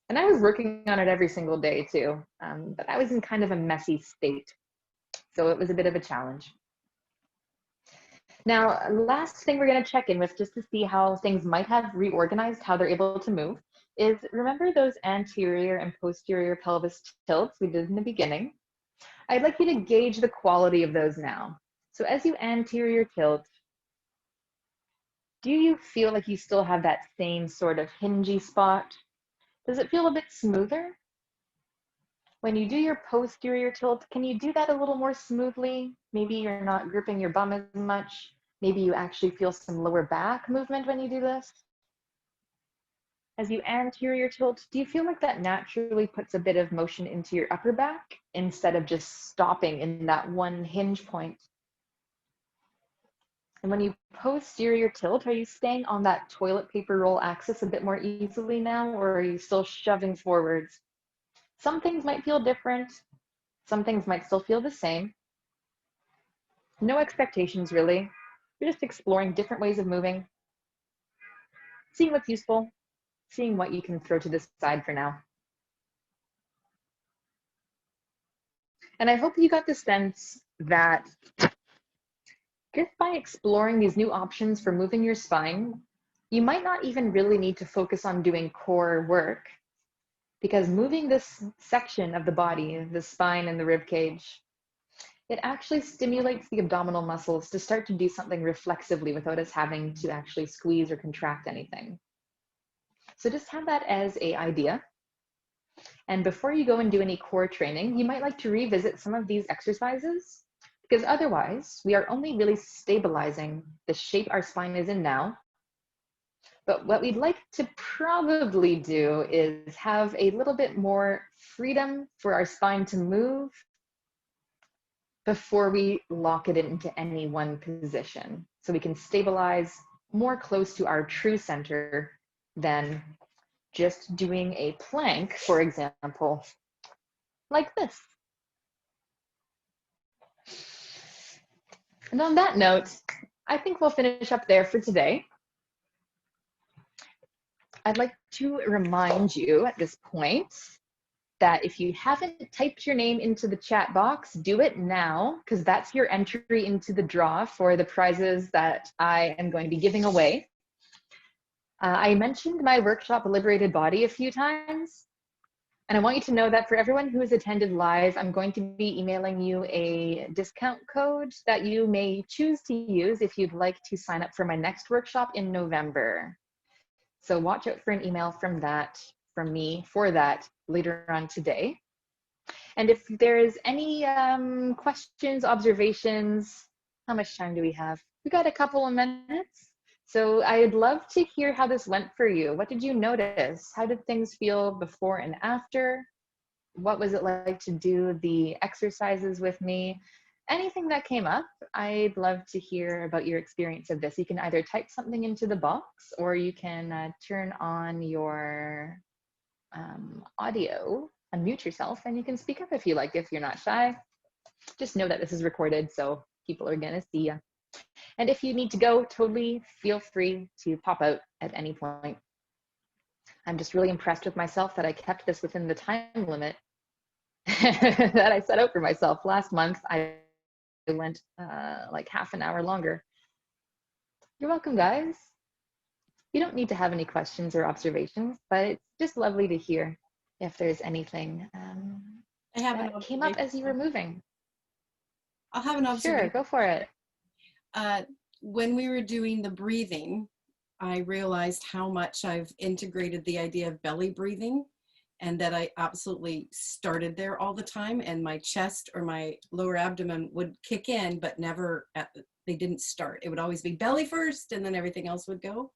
And I was working on it every single day too, but I was in kind of a messy state. So it was a bit of a challenge. Now, last thing we're going to check in with just to see how things might have reorganized, how they're able to move, is remember those anterior and posterior pelvis tilts we did in the beginning? I'd like you to gauge the quality of those now. So as you anterior tilt, do you feel like you still have that same sort of hingy spot? Does it feel a bit smoother? When you do your posterior tilt, can you do that a little more smoothly? Maybe you're not gripping your bum as much. Maybe you actually feel some lower back movement when you do this. As you anterior tilt, do you feel like that naturally puts a bit of motion into your upper back instead of just stopping in that one hinge point? And when you posterior tilt, are you staying on that toilet paper roll axis a bit more easily now, or are you still shoving forwards? Some things might feel different. Some things might still feel the same. No expectations, really. You're just exploring different ways of moving, seeing what's useful, seeing what you can throw to the side for now. And I hope you got the sense that just by exploring these new options for moving your spine, you might not even really need to focus on doing core work, because moving this section of the body, the spine and the rib cage, it actually stimulates the abdominal muscles to start to do something reflexively without us having to actually squeeze or contract anything. So just have that as an idea. And before you go and do any core training, you might like to revisit some of these exercises, because otherwise we are only really stabilizing the shape our spine is in now. But what we'd like to probably do is have a little bit more freedom for our spine to move before we lock it into any one position. So we can stabilize more close to our true center than just doing a plank, for example, like this. And on that note, I think we'll finish up there for today. I'd like to remind you at this point that if you haven't typed your name into the chat box, do it now, because that's your entry into the draw for the prizes that I am going to be giving away. I mentioned my workshop, Liberated Body, a few times. And I want you to know that for everyone who has attended live, I'm going to be emailing you a discount code that you may choose to use if you'd like to sign up for my next workshop in November. So watch out for an email from me for that later on today. And if there's any questions, observations, how much time do we have? We got a couple of minutes. So I'd love to hear how this went for you. What did you notice? How did things feel before and after? What was it like to do the exercises with me? Anything that came up, I'd love to hear about your experience of this. You can either type something into the box, or you can turn on your audio, unmute yourself, and you can speak up if you like, if you're not shy. Just know that this is recorded, so people are gonna see you. And if you need to go, totally feel free to pop out at any point. I'm just really impressed with myself that I kept this within the time limit that I set out for myself. Last month, I went like half an hour longer. You're welcome, guys. You don't need to have any questions or observations, but it's just lovely to hear if there's anything that came up as you were moving. I'll have an observation. Sure, go for it. When we were doing the breathing, I realized how much I've integrated the idea of belly breathing, and that I absolutely started there all the time, and my chest or my lower abdomen would kick in, but never they didn't start. It would always be belly first, and then everything else would go.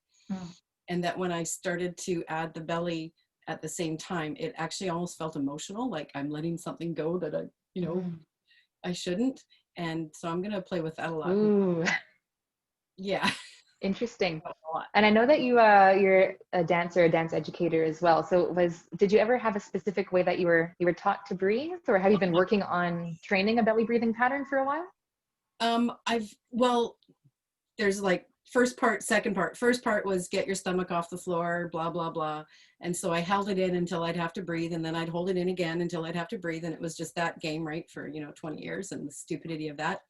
And that when I started to add the belly at the same time, it actually almost felt emotional, like I'm letting something go that I shouldn't. And so I'm gonna play with that a lot. Ooh. Yeah. Interesting. And I know that you're a dancer, a dance educator as well. So did you ever have a specific way that you were taught to breathe, or have you been working on training a belly breathing pattern for a while? There's like first part, second part. First part was get your stomach off the floor, blah, blah, blah. And so I held it in until I'd have to breathe, and then I'd hold it in again until I'd have to breathe. And it was just that game, right, for 20 years, and the stupidity of that.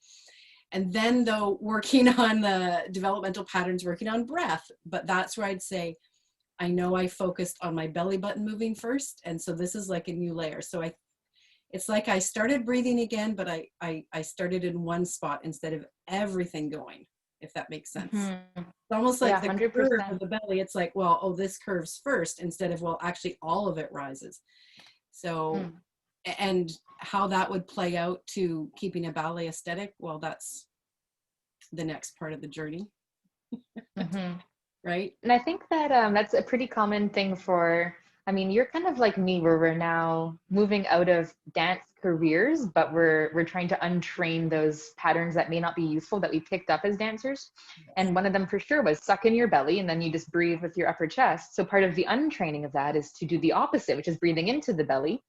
And then though, working on the developmental patterns, working on breath, but that's where I'd say, I know I focused on my belly button moving first. And so this is like a new layer. So it's like I started breathing again, but I started in one spot instead of everything going, if that makes sense. It's almost like the 100%. curve of the belly. It's like, well, oh, this curves first, instead of, well, actually all of it rises. So, and how that would play out to keeping a ballet aesthetic, well, that's the next part of the journey. Right? And I think that that's a pretty common thing you're kind of like me, where we're now moving out of dance careers, but we're trying to untrain those patterns that may not be useful that we picked up as dancers. And one of them for sure was suck in your belly, and then you just breathe with your upper chest. So part of the untraining of that is to do the opposite, which is breathing into the belly.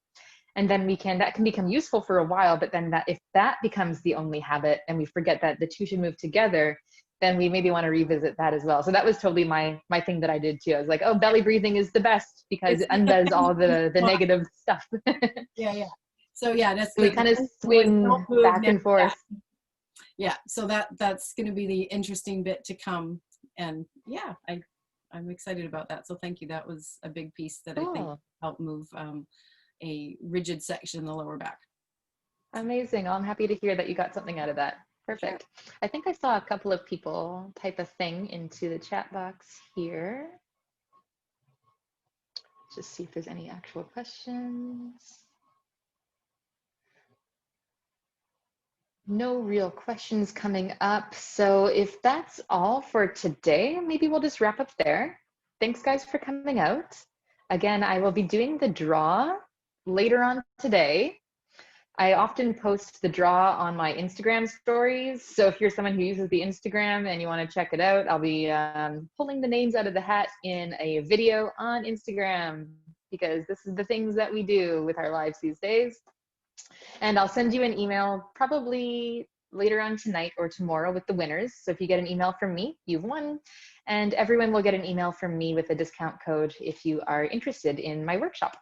And then that can become useful for a while, but then if that becomes the only habit and we forget that the two should move together, then we maybe want to revisit that as well. So that was totally my thing that I did too. I was like, oh, belly breathing is the best because it undoes all the negative stuff. Yeah. So yeah, that's we kind of swing back and forth. Yeah, so that's going to be the interesting bit to come. And yeah, I'm excited about that. So thank you. That was a big piece that I think helped move a rigid section in the lower back. Amazing. Well, I'm happy to hear that you got something out of that. Perfect. Sure. I think I saw a couple of people type a thing into the chat box here. Just see if there's any actual questions. No real questions coming up. So if that's all for today, maybe we'll just wrap up there. Thanks guys for coming out. Again, I will be doing the draw later on today. I often post the draw on my Instagram stories. So if you're someone who uses the Instagram and you want to check it out, I'll be pulling the names out of the hat in a video on Instagram, because this is the things that we do with our lives these days. And I'll send you an email probably later on tonight or tomorrow with the winners. So if you get an email from me, you've won. And everyone will get an email from me with a discount code if you are interested in my workshop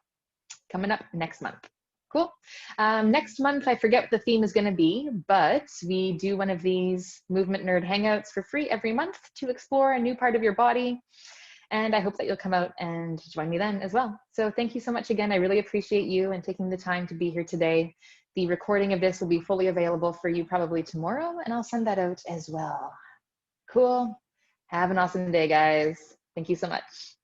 coming up next month. Cool. Next month, I forget what the theme is going to be, but we do one of these Movement Nerd Hangouts for free every month to explore a new part of your body. And I hope that you'll come out and join me then as well. So thank you so much again. I really appreciate you and taking the time to be here today. The recording of this will be fully available for you probably tomorrow, and I'll send that out as well. Cool. Have an awesome day, guys. Thank you so much.